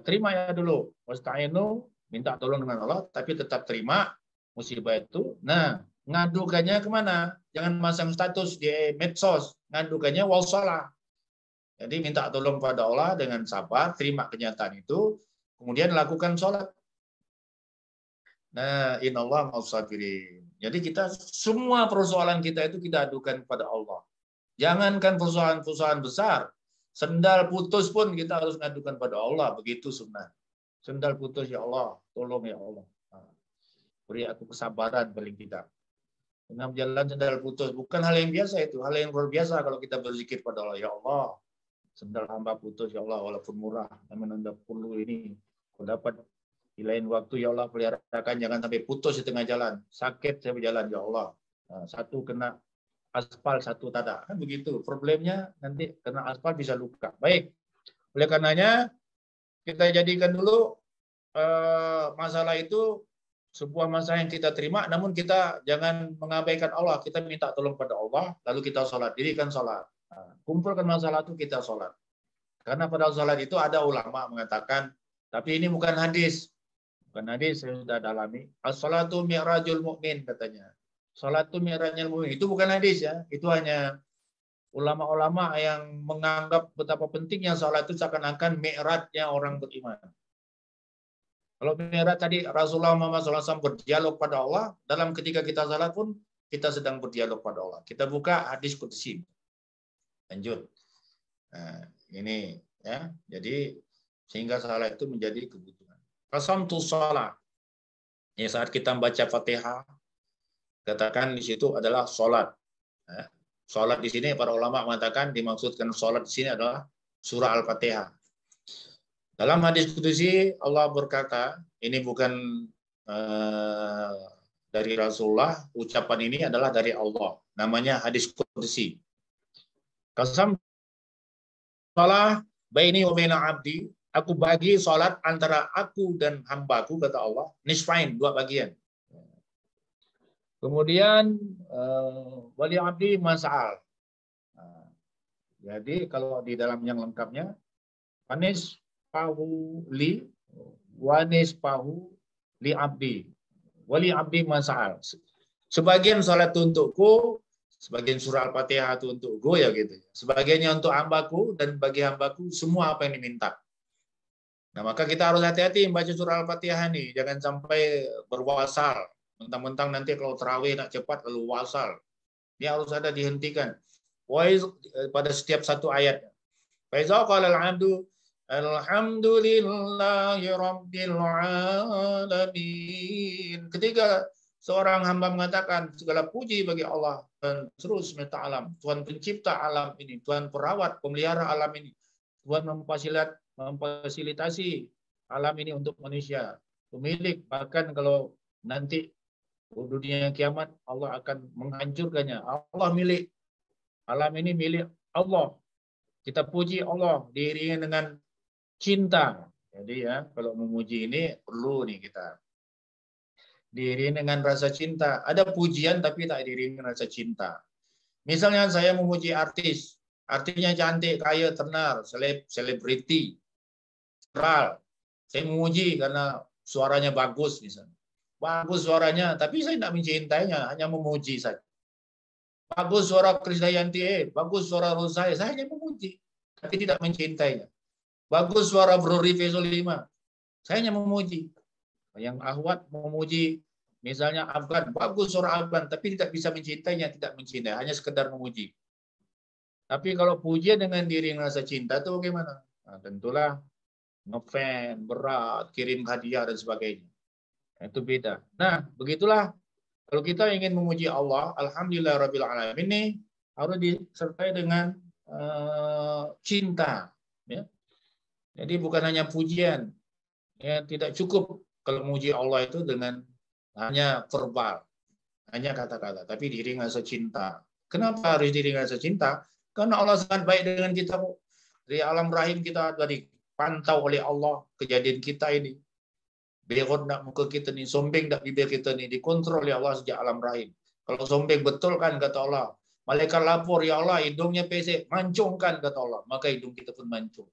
Terima ya dulu. Wasta'inu, minta tolong dengan Allah, tapi tetap terima musibah itu. Nah, ngadukannya kemana? Jangan masang status di medsos. Ngadukannya wasalah. Jadi minta tolong pada Allah dengan sabar, terima kenyataan itu, kemudian lakukan sholat. Nah, innallaha ma'as-sabirin. Jadi kita semua persoalan kita itu kita adukan kepada Allah. Jangankan persoalan-persoalan besar, sendal putus pun kita harus ngadukan pada Allah. Begitu sunnah. Sendal putus, ya Allah, tolong ya Allah. Beri aku kesabaran paling tidak. Tengah jalan sendal putus, bukan hal yang biasa itu, hal yang luar biasa kalau kita berzikir pada Allah. Ya Allah, sendal hamba putus, ya Allah, walaupun murah, namun Anda perlu ini, kalau dapat di lain waktu, ya Allah, peliharakan, jangan sampai putus di tengah jalan. Sakit saya berjalan, ya Allah. Satu kena aspal, satu tak ada. Kan begitu. Problemnya nanti kena aspal bisa luka. Baik. Oleh karenanya, kita jadikan dulu masalah itu sebuah masalah yang kita terima, namun kita jangan mengabaikan Allah. Kita minta tolong pada Allah, lalu kita sholat. Dirikan sholat. Kumpulkan masalah itu, kita sholat. Karena pada sholat itu ada ulama mengatakan, tapi ini bukan hadis. Bukan hadis, saya sudah dalami. As-sholatu mi'rajul mu'min, katanya. Sholat itu mi'rajul mu'min. Itu bukan hadis ya. Itu hanya ulama-ulama yang menganggap betapa pentingnya sholat itu seakan-akan mi'rajnya orang beriman. Kalau mi'raj tadi Rasulullah Muhammad SAW berdialog pada Allah, dalam ketika kita sholat pun kita sedang berdialog pada Allah. Kita buka hadis qudsi. Lanjut. Nah, ini ya. Jadi sehingga sholat itu menjadi kebutuhan. Qasamtu sholat. Ya, saat kita membaca Fatihah, katakan di situ adalah sholat. Ya. Sholat di sini para ulama mengatakan dimaksudkan sholat di sini adalah surah Al-Fatihah. Dalam hadis qudsi Allah berkata, ini bukan dari Rasulullah, ucapan ini adalah dari Allah. Namanya hadis qudsi. Qasam salah baini wa baina abdi, aku bagi salat antara aku dan hambaku, kata Allah, nisfain, dua bagian. Kemudian wali abdi mas'al. Jadi kalau di dalam yang lengkapnya, wanis pahu li, wanis pahu li abdi, wali abdi mas'al. Sebagian salat untukku, sebagian surah Al-Fatihah itu untukku, ya gitu. Sebagiannya untuk hambaku, dan bagi hambaku semua apa yang diminta. Nah, maka kita harus hati-hati membaca surah Al-Fatihah nih, jangan sampai berwasal. Mentang-mentang nanti kalau terawih nak cepat lalu wasal. Ini harus ada dihentikan. Pada setiap satu ayat. Faiza qala al-'abdu alhamdulillahi rabbil alamin. Ketika seorang hamba mengatakan segala puji bagi Allah dan terus minta alam, Tuhan pencipta alam ini, Tuhan perawat, pemelihara alam ini, Tuhan memfasilitasi alam ini untuk manusia, pemilik, bahkan kalau nanti dunia kiamat Allah akan menghancurkannya. Allah milik alam ini, milik Allah. Kita puji Allah diiringi dengan cinta. Jadi ya, kalau memuji ini perlu nih kita diiringi dengan rasa cinta. Ada pujian tapi tak diiringi rasa cinta. Misalnya saya memuji artis, artinya cantik, kaya, terkenal, selebriti, viral. Saya memuji karena suaranya bagus misalnya. Bagus suaranya, tapi saya tidak mencintainya, hanya memuji saja. Bagus suara Krisdayanti, bagus suara Rosai, saya hanya memuji, tapi tidak mencintainya. Bagus suara Bro Rife Solima, saya hanya memuji. Yang Ahwat memuji Misalnya Afgan, bagus seorang Afgan, tapi tidak bisa mencintainya, tidak mencintai, hanya sekedar memuji. Tapi kalau pujian dengan diri yang rasa cinta itu bagaimana? Nah, tentulah ngefans, berat, kirim hadiah dan sebagainya. Itu beda. Nah, begitulah kalau kita ingin memuji Allah, alhamdulillahirabbil alamin ini harus disertai dengan cinta, ya. Jadi bukan hanya pujian. Ya, tidak cukup kalau memuji Allah itu dengan hanya verbal, hanya kata-kata, tapi diiringi rasa cinta. Kenapa harus diiringi rasa cinta? Karena Allah sangat baik dengan kita. Di alam rahim kita tadi pantau oleh Allah kejadian kita ini. Berot nak muka kita ni, sombeng tak bibir kita ni, dikontrol oleh Allah sejak alam rahim. Kalau sombeng betul kan kata Allah. Malaikat lapor, ya Allah hidungnya pesek, mancungkan kata Allah. Maka hidung kita pun mancung.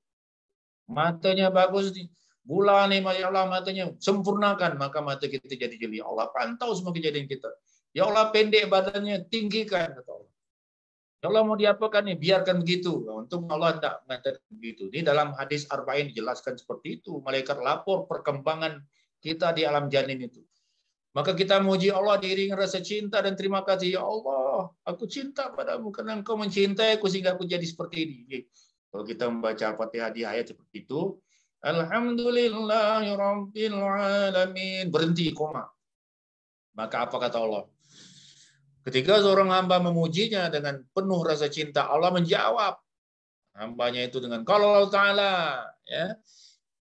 Matanya bagus nih. Bulan nih, ya Allah matanya sempurnakan, maka mata kita jadi jeli. Allah pantau semua kejadian kita. Ya Allah pendek badannya, tinggikan kata Allah. Ya Allah mau diapakan nih, biarkan begitu. Untuk Allah tidak mengatakan begitu. Ini dalam hadis Arba'in dijelaskan seperti itu. Malaikat lapor perkembangan kita di alam janin itu. Maka kita memuji Allah diiringi rasa cinta dan terima kasih. Ya Allah, aku cinta padamu karena engkau mencintai aku sehingga aku jadi seperti ini. Kalau kita membaca Al-Fatihah di ayat seperti itu, Alhamdulillahirabbil alamin, berhenti koma. Maka apa kata Allah? Ketika seorang hamba memujinya dengan penuh rasa cinta, Allah menjawab hambanya itu dengan kalau Allah Ta'ala, ya.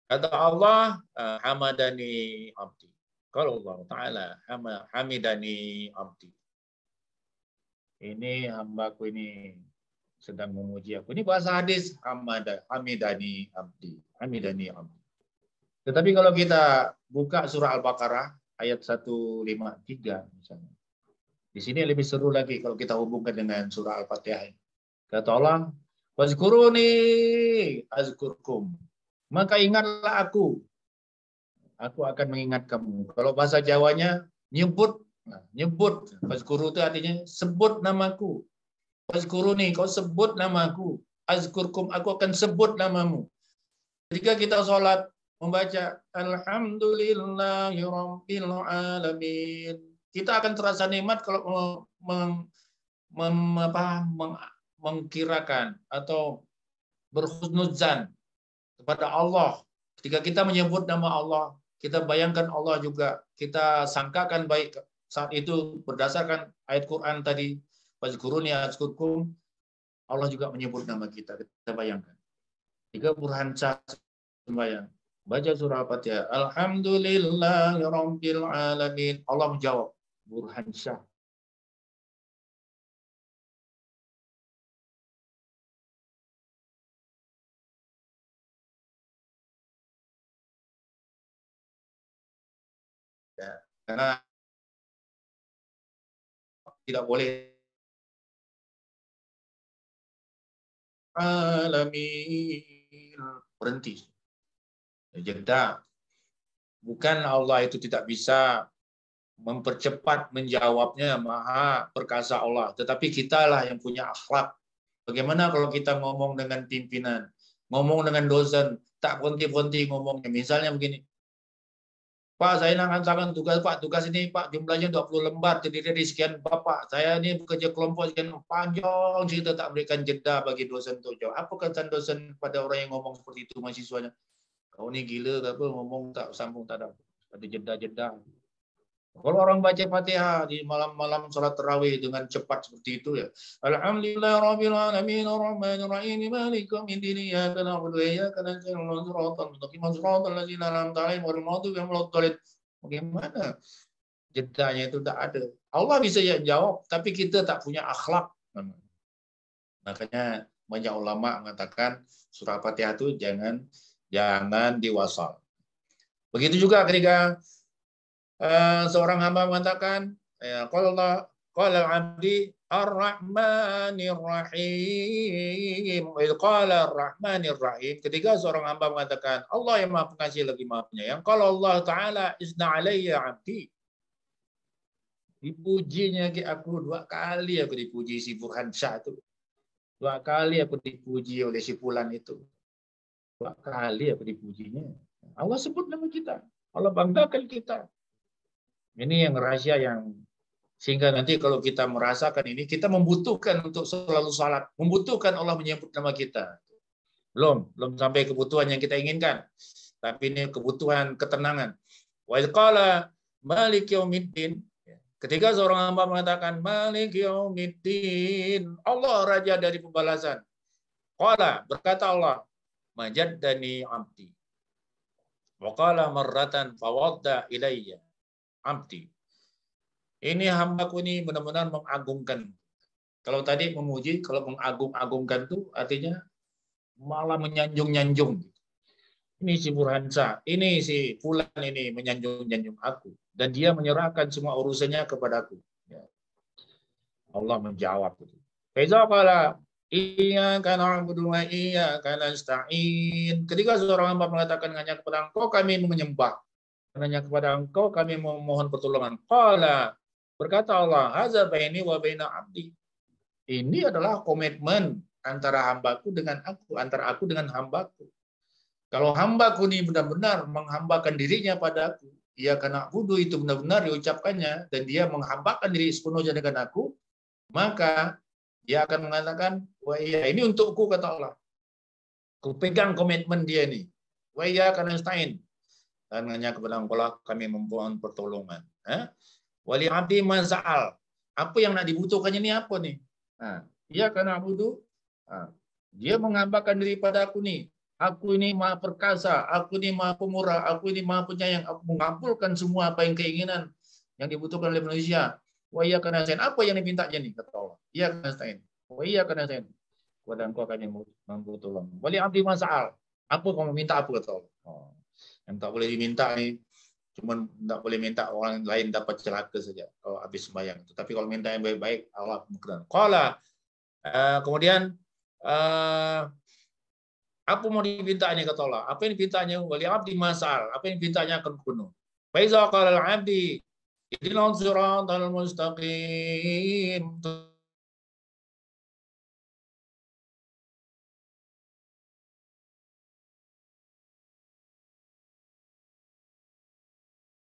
Kata Allah, hamadani abdi. Kalau Allah Ta'ala, hamidani abdi. Ini hambaku ini sedang memuji aku. Ini bahasa hadis, hamidani abdi. Hamidani abdi. Tetapi kalau kita buka surah Al-Baqarah, ayat 153 misalnya. Di sini lebih seru lagi kalau kita hubungkan dengan surah Al-Fatihah. Kata Allah, wazkuruni azkurkum. Maka ingatlah aku akan mengingat kamu. Kalau bahasa Jawanya, nyebut. Nah, nyebut. Wazkuru itu artinya sebut namaku. Wazkuruni, kau sebut namaku. Azkurkum, aku akan sebut namamu. Ketika kita sholat, membaca Alhamdulillahirabbil alamin. Kita akan terasa nikmat kalau mengkirakan atau berhusnuzan kepada Allah. Ketika kita menyebut nama Allah, kita bayangkan Allah juga, kita sangkakan baik saat itu berdasarkan ayat Quran tadi, wazkuruni azkurkum, Allah juga menyebut nama kita bayangkan. Jika burhan syah sembahyang, baca surah Al-Fatihah, Alhamdulillahirabbil alamin, Allah menjawab, burhan syah. Ya, karena tidak boleh alamin, berhenti, jeda. Bukan Allah itu tidak bisa mempercepat menjawabnya, maha perkasa Allah, tetapi kitalah yang punya akhlak. Bagaimana kalau kita ngomong dengan pimpinan, ngomong dengan dosen, tak berhenti-berhenti ngomongnya. Misalnya begini, Pak, saya nak hantarkan tugas, Pak. Tugas ini, Pak, jumlahnya 20 lembar, terdiri dari sekian Bapak. Saya ini bekerja kelompok sekian panjang, cerita tak berikan jeda bagi dosen untuk jawab. Apa kata dosen pada orang yang ngomong seperti itu, mahasiswanya? Kau ini gila, apa ngomong tak sambung, tak ada. Ada jeda-jeda. Kalau orang baca Fatihah di malam-malam salat tarawih dengan cepat seperti itu ya. Alhamdulillahirabbil alamin arrahmanir rahim maliki yaumiddin iyyaka na'budu wa iyyaka nasta'in ihdinas siratal mustaqim siratal ladzina an'amta 'alaihim ghairil maghdubi alaihim waladdallin. Bagaimana? Jedanya itu tak ada. Allah bisa ya jawab, tapi kita tak punya akhlak. Makanya banyak ulama mengatakan surah Fatihah itu jangan diwasal. Begitu juga ketika seorang hamba mengatakan, qala abdi ar-rahmanir rahim. Qala ar-rahmanir rahim. Ketika seorang hamba mengatakan, Allah yang Maha Pengasih lagi Maha Penyayang. Qala Allah Ta'ala isna alayya abdi. Dipujinya aku 2 kali aku dipuji si Burhan Syah itu. 2 kali aku dipuji oleh si Fulan itu. 2 kali aku dipujinya. Allah sebut nama kita. Allah banggakan kita. Ini yang rahasia yang sehingga nanti kalau kita merasakan ini, kita membutuhkan untuk selalu salat, membutuhkan Allah menyebut nama kita. Belum sampai kebutuhan yang kita inginkan. Tapi ini kebutuhan ketenangan. Wa qala Malik yaumiddin. Ketika seorang hamba mengatakan Malik yaumiddin, Allah raja dari pembalasan. Qala, berkata Allah, majaddani abdi. Wa qala marratan fawadda ilayya abdi. Ini hambaku ini benar-benar mengagungkan. Kalau tadi memuji, kalau mengagung-agungkan itu artinya malah menyanjung-nyanjung. Ini si Burhansa, ini si Fulan ini menyanjung-nyanjung aku. Dan dia menyerahkan semua urusannya kepadaku. Ya. Allah menjawab. Faiza qala iyyaka na'budu wa iyyaka nasta'in. Ketika seorang hamba mengatakan hanya kepada Engkau kami menyembah. Hanya kepada Engkau kami memohon pertolongan. Qala, berkata Allah, hadza baini wa baina abdi. Ini adalah komitmen antara hambaku dengan aku, antara aku dengan hambaku. Kalau hambaku ini benar-benar menghambakan dirinya padaku, ia kena budu itu benar-benar diucapkannya, dan dia menghambakan diri sepenuhnya dengan aku, maka dia akan mengatakan, wah iya, ini untukku, kata Allah. Ku pegang komitmen dia ini. Wah iya, karena stain. Dan hanya kepada Engkau kami memohon pertolongan. Wali abdi mas'al. Apa yang nak dibutuhkannya ini apa nih? Ia kena budu. Dia menghambakan diri pada aku nih. Aku ini maha perkasa, aku ini maha pemurah, aku ini maha penyayang, aku mengabulkan semua apa yang keinginan yang dibutuhkan oleh manusia. Wa iya kana sain, apa yang dimintanya nih, kata Allah. Iya kana sain. Wa iya kana sain. Kepada Engkau kami mampu tolong. Wali abdi mas'al. Apa kamu minta apa, kata Allah. Yang tak boleh diminta nih, cuman tak boleh minta orang lain dapat celaka saja kalau habis sembahyang. Tapi kalau minta yang baik-baik, Allah mengkenan. Qala, kemudian apa mau dipintanya, kata Allah? Apa yang dipintanya? Wali abdi masal. Apa yang dipintanya akan penuh. Faiza qala al-abdi ihdinas siratal mustaqim.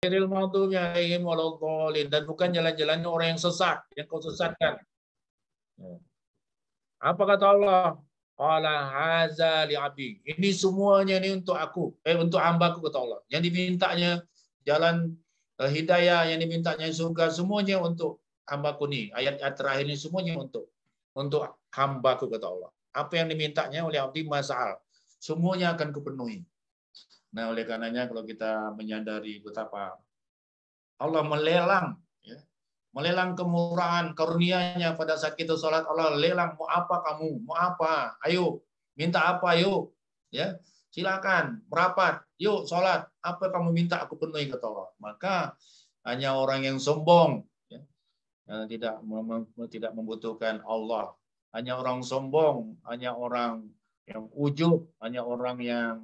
Ghairil maghdubi alaihim waladdallin, dan bukan jalan-jalannya orang yang sesat, yang kau sesatkan. Apa kata Allah? Qala haza li abdi. Ini semuanya ini untuk aku, untuk hambaku, kata Allah. Yang dimintanya jalan hidayah, yang dimintanya surga, semuanya untuk hambaku nih. Ayat terakhir ini semuanya untuk hambaku, kata Allah. Apa yang dimintanya oleh abdi masal, semuanya akan kupenuhi. Nah, oleh karenanya kalau kita menyadari betapa Allah melelang, melelang kemurahan karunia-Nya pada saat kita sholat, Allah lelang, mau apa kamu, mau apa, ayo minta apa, ayo, ya silakan merapat, yuk sholat, apa kamu minta aku penuhi, kata Allah. Maka hanya orang yang sombong, yang tidak membutuhkan Allah, hanya orang sombong, hanya orang yang ujub, hanya orang yang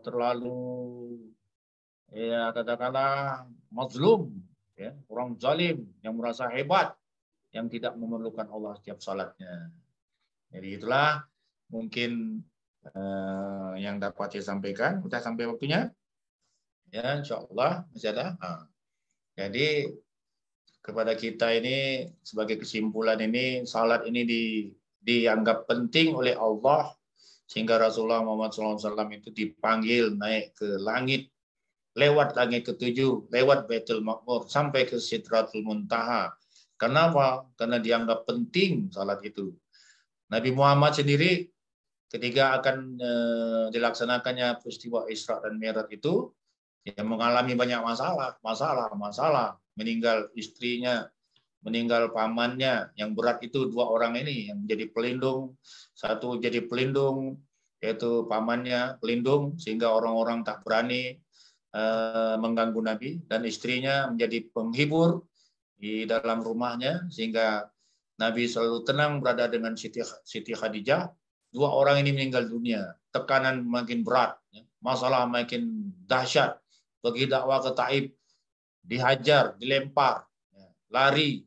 terlalu katakanlah mazlum, orang zalim yang merasa hebat, yang tidak memerlukan Allah setiap salatnya. Jadi itulah mungkin yang dapat saya sampaikan. Sudah sampai waktunya, ya insyaallah masih ada. Jadi kepada kita ini sebagai kesimpulan ini, salat ini dianggap penting oleh Allah sehingga Rasulullah Muhammad SAW itu dipanggil naik ke langit, lewat langit ke-7, lewat Baitul Maqmur sampai ke Sidratul Muntaha. Kenapa? Karena dianggap penting salat itu. Nabi Muhammad sendiri ketika akan dilaksanakannya peristiwa Isra dan Mi'raj itu, mengalami banyak masalah, meninggal istrinya, meninggal pamannya, yang berat itu 2 orang ini yang menjadi pelindung, satu jadi pelindung yaitu pamannya pelindung sehingga orang-orang tak berani mengganggu Nabi, dan istrinya menjadi penghibur di dalam rumahnya sehingga Nabi selalu tenang berada dengan Siti Khadijah. 2 orang ini meninggal dunia, tekanan makin berat, masalah makin dahsyat. Pergi dakwah ke Taif, dihajar, dilempar, lari.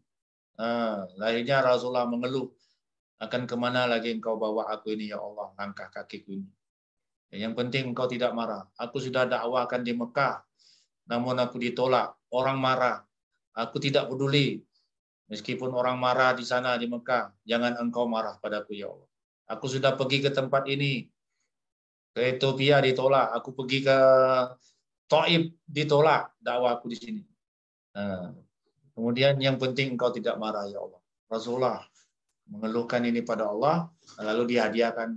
Larinya Rasulullah mengeluh, akan kemana lagi engkau bawa aku ini, ya Allah, langkah kakiku ini. Yang penting engkau tidak marah. Aku sudah dakwahkan di Mekah, namun aku ditolak. Orang marah, aku tidak peduli. Meskipun orang marah di sana di Mekah, jangan engkau marah padaku ya Allah. Aku sudah pergi ke tempat ini, ke Ethiopia ditolak. Aku pergi ke Taif ditolak dakwaku di sini. Nah, kemudian yang penting engkau tidak marah ya Allah. Rasulullah mengeluhkan ini pada Allah, lalu dihadiahkan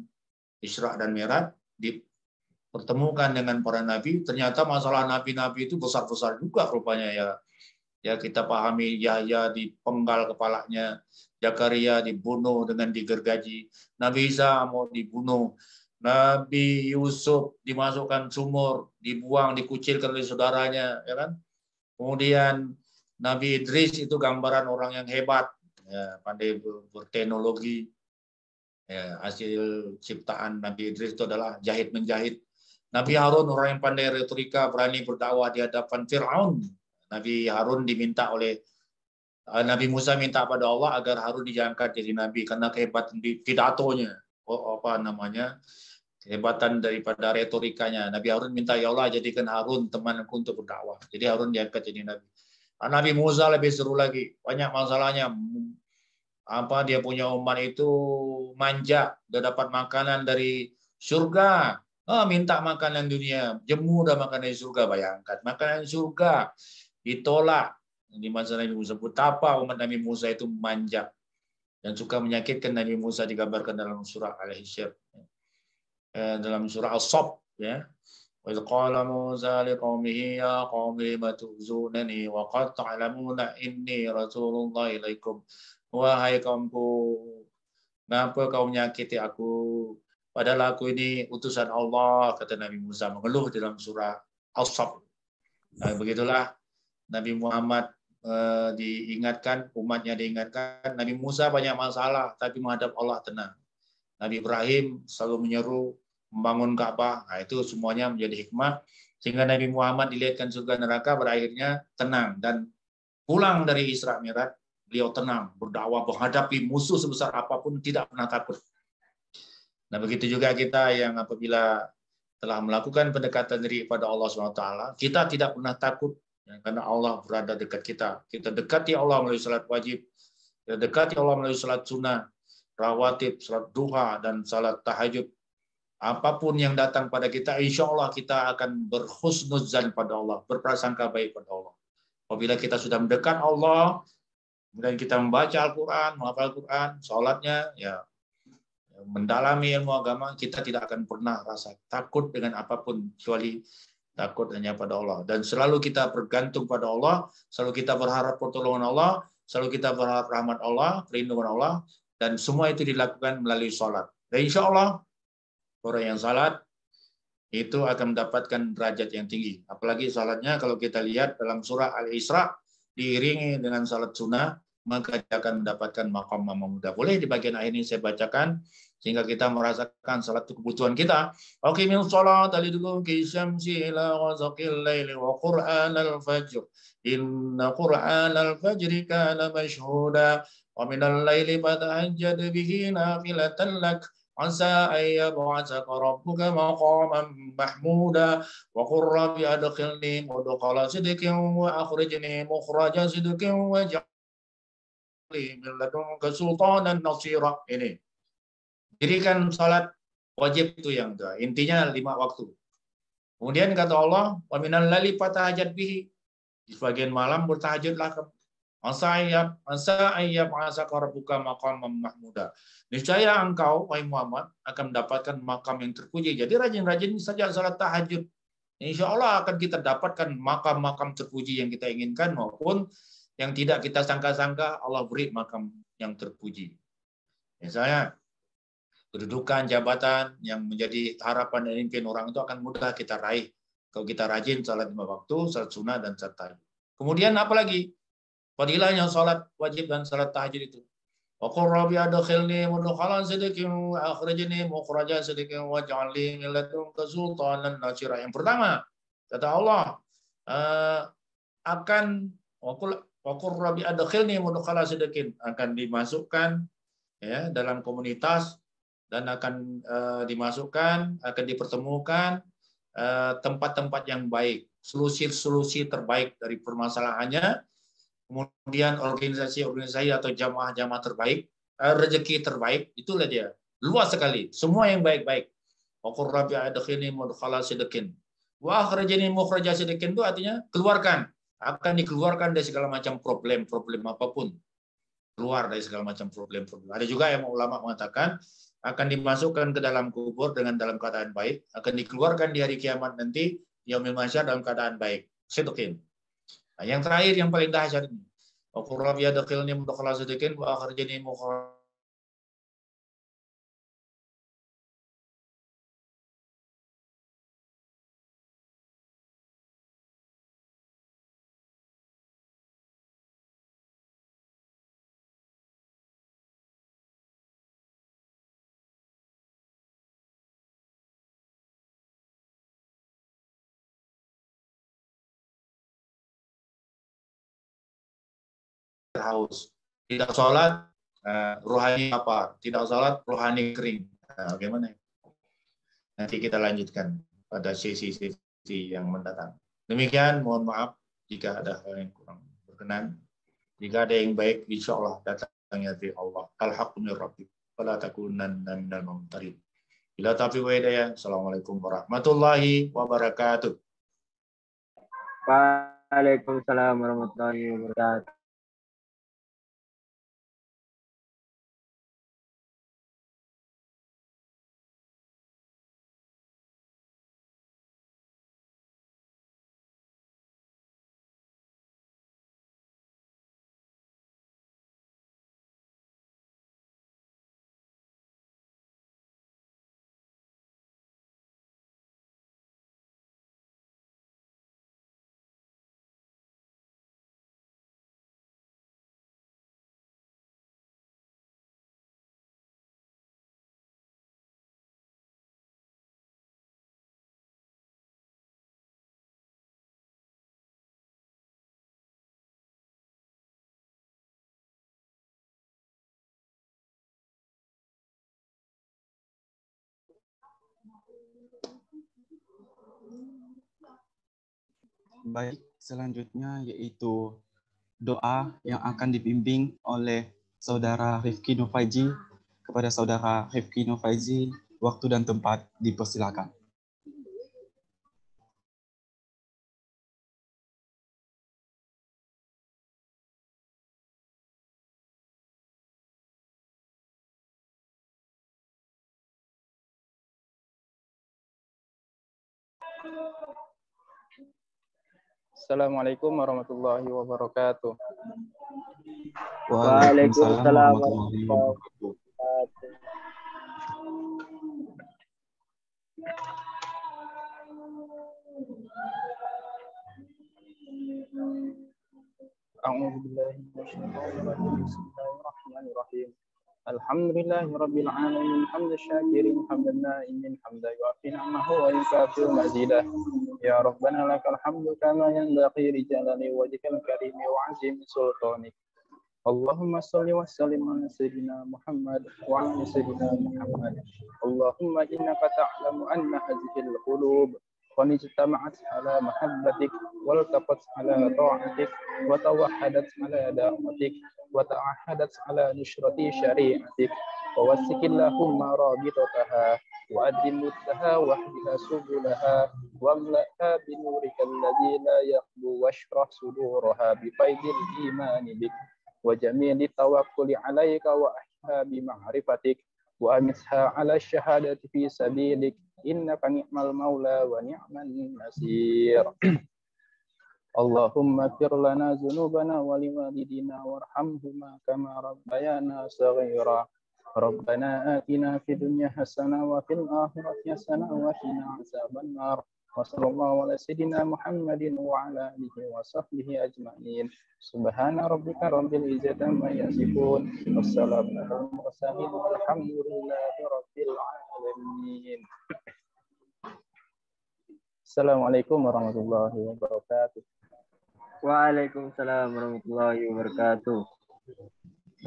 Isra dan Mi'raj, dipertemukan dengan para nabi. Ternyata masalah nabi-nabi itu besar-besar juga rupanya ya. Ya kita pahami Yahya dipenggal kepalanya, Zakaria dibunuh dengan digergaji, Nabi Isa mau dibunuh, Nabi Yusuf dimasukkan sumur, dibuang, dikucilkan oleh saudaranya, ya kan? Kemudian Nabi Idris itu gambaran orang yang hebat, ya, pandai berteknologi. Ya, hasil ciptaan Nabi Idris itu adalah jahit menjahit. Nabi Harun orang yang pandai retorika, berani berdakwah di hadapan Fir'aun. Nabi Harun diminta oleh Nabi Musa minta pada Allah agar Harun diangkat jadi nabi karena kehebatan pidatonya, kehebatan daripada retorikanya. Nabi Harun minta, ya Allah jadikan Harun temanku untuk berdakwah. Jadi Harun diangkat jadi nabi. Nabi Musa lebih seru lagi, banyak masalahnya. Dia punya umat itu manja, udah dapat makanan dari surga. Minta makanan dunia, jemu udah makanan dari surga, bayangkan makanan surga ditolak. Di masa Nabi Musa, betapa umat Nabi Musa itu manja dan suka menyakitkan Nabi Musa, digambarkan dalam surah Al-Hishr, dalam surah As-Saff, ya. Wa idh qala Musa liqaumihi ya qaumi lima tu'zunani wa qad ta'lamuna inni rasulullah ilaikum. Wahai kaumku, kenapa kau menyakiti aku? Padahal aku ini utusan Allah, kata Nabi Musa mengeluh dalam surah As-Saff. Nah, begitulah Nabi Muhammad diingatkan, umatnya diingatkan. Nabi Musa banyak masalah, tapi menghadap Allah tenang. Nabi Ibrahim selalu menyeru membangun Ka'bah. Nah, itu semuanya menjadi hikmah sehingga Nabi Muhammad dilihatkan surga neraka, berakhirnya tenang dan pulang dari Isra Mi'raj. Beliau tenang, berdakwah, menghadapi musuh sebesar apapun, tidak pernah takut. Nah, begitu juga kita yang apabila telah melakukan pendekatan diri pada Allah SWT, kita tidak pernah takut. Ya, karena Allah berada dekat kita. Kita dekati Allah melalui salat wajib. Kita dekati Allah melalui salat sunnah, rawatib, salat duha, dan salat tahajud. Apapun yang datang pada kita, insya Allah kita akan berhusnuzan pada Allah, berprasangka baik pada Allah. Apabila kita sudah mendekat Allah, kemudian kita membaca Al-Quran, menghafal Al-Quran, salatnya, ya, mendalami ilmu agama, kita tidak akan pernah rasa takut dengan apapun, kecuali takut hanya pada Allah. Dan selalu kita bergantung pada Allah, selalu kita berharap pertolongan Allah, selalu kita berharap rahmat Allah, perlindungan Allah, dan semua itu dilakukan melalui salat. Dan insya Allah, orang yang salat itu akan mendapatkan derajat yang tinggi. Apalagi salatnya kalau kita lihat dalam surah Al-Isra, diiringi dengan salat sunnah, maka dia akan mendapatkan maqam mahmudah. Boleh di bagian akhir ini saya bacakan, sehingga kita merasakan salat itu kebutuhan kita. Aqimil shalat liduluki syamsi ila ghasaqil laili wa qur'anal fajr. Inna qur'anal fajri kana mashhuda. Wa minal laili fatahajjad bihi nafilatan lak. Asa ayyab'asaka rabbuka maqaman mahmuda. Wa qur rabbi adkhilni mudkhala sidqin wa akhrijni mukhraja sidqin wa ja'alni min ladunka sultanan nasira. Ini. Dirikan salat wajib itu yang itu. Intinya 5 waktu. Kemudian kata Allah, wa minal laili fatahajjad bihi. Di sebagian malam bertahajudlah. Asa ayyab asaka rabbuka maqaman mahmuda. Niscaya engkau, wahai Muhammad, akan mendapatkan makam yang terpuji. Jadi rajin-rajin saja salat tahajud. Insya Allah akan kita dapatkan makam-makam terpuji yang kita inginkan maupun yang tidak kita sangka-sangka, Allah beri makam yang terpuji. Misalnya kedudukan, jabatan yang menjadi harapan dan impian orang itu akan mudah kita raih kalau kita rajin salat 5 waktu, salat sunnah dan salat tahajud. Kemudian apa lagi? Fadilahnya salat wajib dan salat tahajud itu. Wa qur rabbi adkhilni mudkhalan sidqin wa akhrijni mukhrajan sidqin waj'alni min ladunka sultanan nasira. Yang pertama, kata Allah, akan wa qur rabbi adkhilni mudkhalan sidqin, akan dimasukkan ya dalam komunitas dan akan dimasukkan, akan dipertemukan tempat-tempat yang baik. solusi terbaik dari permasalahannya, kemudian organisasi atau jamaah-jamaah terbaik, rezeki terbaik, itulah dia. Luas sekali, semua yang baik-baik. Wa qur rabbi adkhilni mudkhala sidqin wa akhrajni mukhraja sidqin, itu artinya keluarkan, akan dikeluarkan dari segala macam problem apapun. Keluar dari segala macam problem. Ada juga yang ulama mengatakan akan dimasukkan ke dalam kubur dengan dalam keadaan baik, akan dikeluarkan di hari kiamat nanti yaumil mahsyar dalam keadaan baik. Sidqin. Nah, yang terakhir yang paling dahsyat ini. Wa qur rabbi adkhilni mudkhala sidqin wa akhrajni mukhraja. Haus, tidak sholat rohani lapar, tidak sholat rohani kering. Nah, bagaimana? Nanti kita lanjutkan pada sesi-sesi yang mendatang. Demikian, mohon maaf jika ada hal yang kurang berkenan. Jika ada yang baik, insya Allah datangnya dari Allah. Al-haqqu min rabbik, fala takunanna minal mumtarin. Bila taufiq wa hidayah. Assalamualaikum warahmatullahi wabarakatuh. Waalaikumsalam warahmatullahi wabarakatuh. Baik, selanjutnya yaitu doa yang akan dibimbing oleh Saudara Rifki Nufaizi. Kepada Saudara Rifki Nufaizi, waktu dan tempat dipersilakan. Assalamualaikum warahmatullahi wabarakatuh. Waalaikumsalam warahmatullahi wabarakatuh. Bismillahirrahmanirrahim. Alhamdulillahirabbil alamin, hamdan syakirin, hamdan na'imin, hamdan yu'affi ni'amahu wa yukafi'u mazidah. Ya Rabbana lakal hamdu kama yanbaghi li jalali wajhikal karim wa 'azimi sultanik. Allahumma shalli wa sallim ala sayyidina Muhammad wa ala sayyidina Muhammad. Allahumma innaka ta'lamu anna hadhil qulub qad ijtama'at ala mahabbatik wal taqat ala ta'atik wa tawahhadat ala da'watik wa ta'ahadat ala nusrati syari'atik wa wasikillahumma rabitataha wa adimutaha wa hdiha subulaha wa amlaha binurikal ladzi la yaqbu washrah suduraha bi faidil imani bik wa jamili tawakkuli alaika wa ahhabi ma'rifatik wa amisha ala syahadati fi sabilik innaka ni'mal maula wa ni'man nasir. Allahumma fir lana dzunubana wa liwalidina warhamhuma kama rabbayana shaghira. Rabbana atina fid dunya hasanah wa fil akhirati hasanah wa qina adzaban nar. Wassallallahu ala sayyidina Muhammadin wa ala alihi wa sahbihi ajma'in. Subhana rabbika rabbil izzati amma yasifun. Wassalamu ala mursalin walhamdulillahi rabbil alamin. Assalamualaikum warahmatullahi wabarakatuh. Waalaikumsalam warahmatullahi wabarakatuh.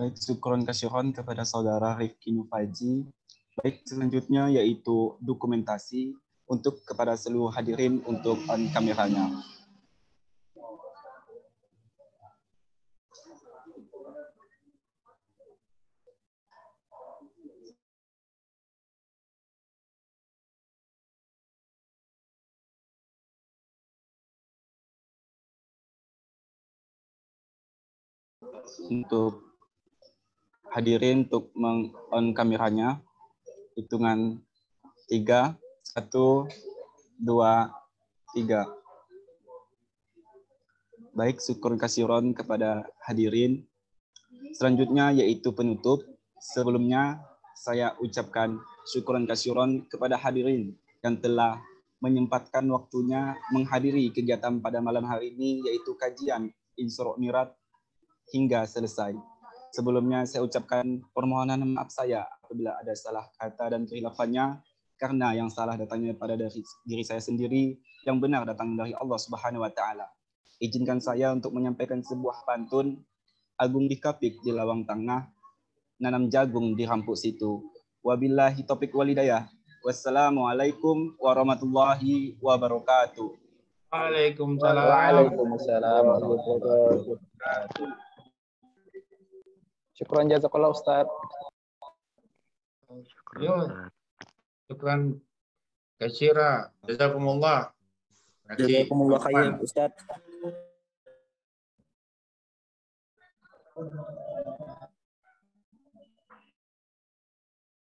Baik, syukron kasihan kepada Saudara Rifki Nufaizi. Baik, selanjutnya yaitu dokumentasi untuk kepada seluruh hadirin untuk on kameranya. Untuk hadirin untuk on kameranya, hitungan 3, 1, 2, 3. Baik, syukur kasiron kepada hadirin. Selanjutnya yaitu penutup. Sebelumnya saya ucapkan syukuran kasiron kepada hadirin yang telah menyempatkan waktunya menghadiri kegiatan pada malam hari ini, yaitu kajian Isra Mi'raj hingga selesai. Sebelumnya saya ucapkan permohonan maaf saya apabila ada salah kata dan kehilafannya, karena yang salah datangnya pada dari diri saya sendiri, yang benar datang dari Allah Subhanahu wa taala. Izinkan saya untuk menyampaikan sebuah pantun. Agung di kapik di lawang tengah, nanam jagung di rampuk situ. Wabillahi taufiq walhidayah. Wassalamualaikum warahmatullahi wabarakatuh. Waalaikumsalam. Waalaikumsalam warahmatullahi wabarakatuh. Syukran jazakallah Ustaz. Syukran katsira. Jazakumullah. Jazakumullah khairan Ustaz.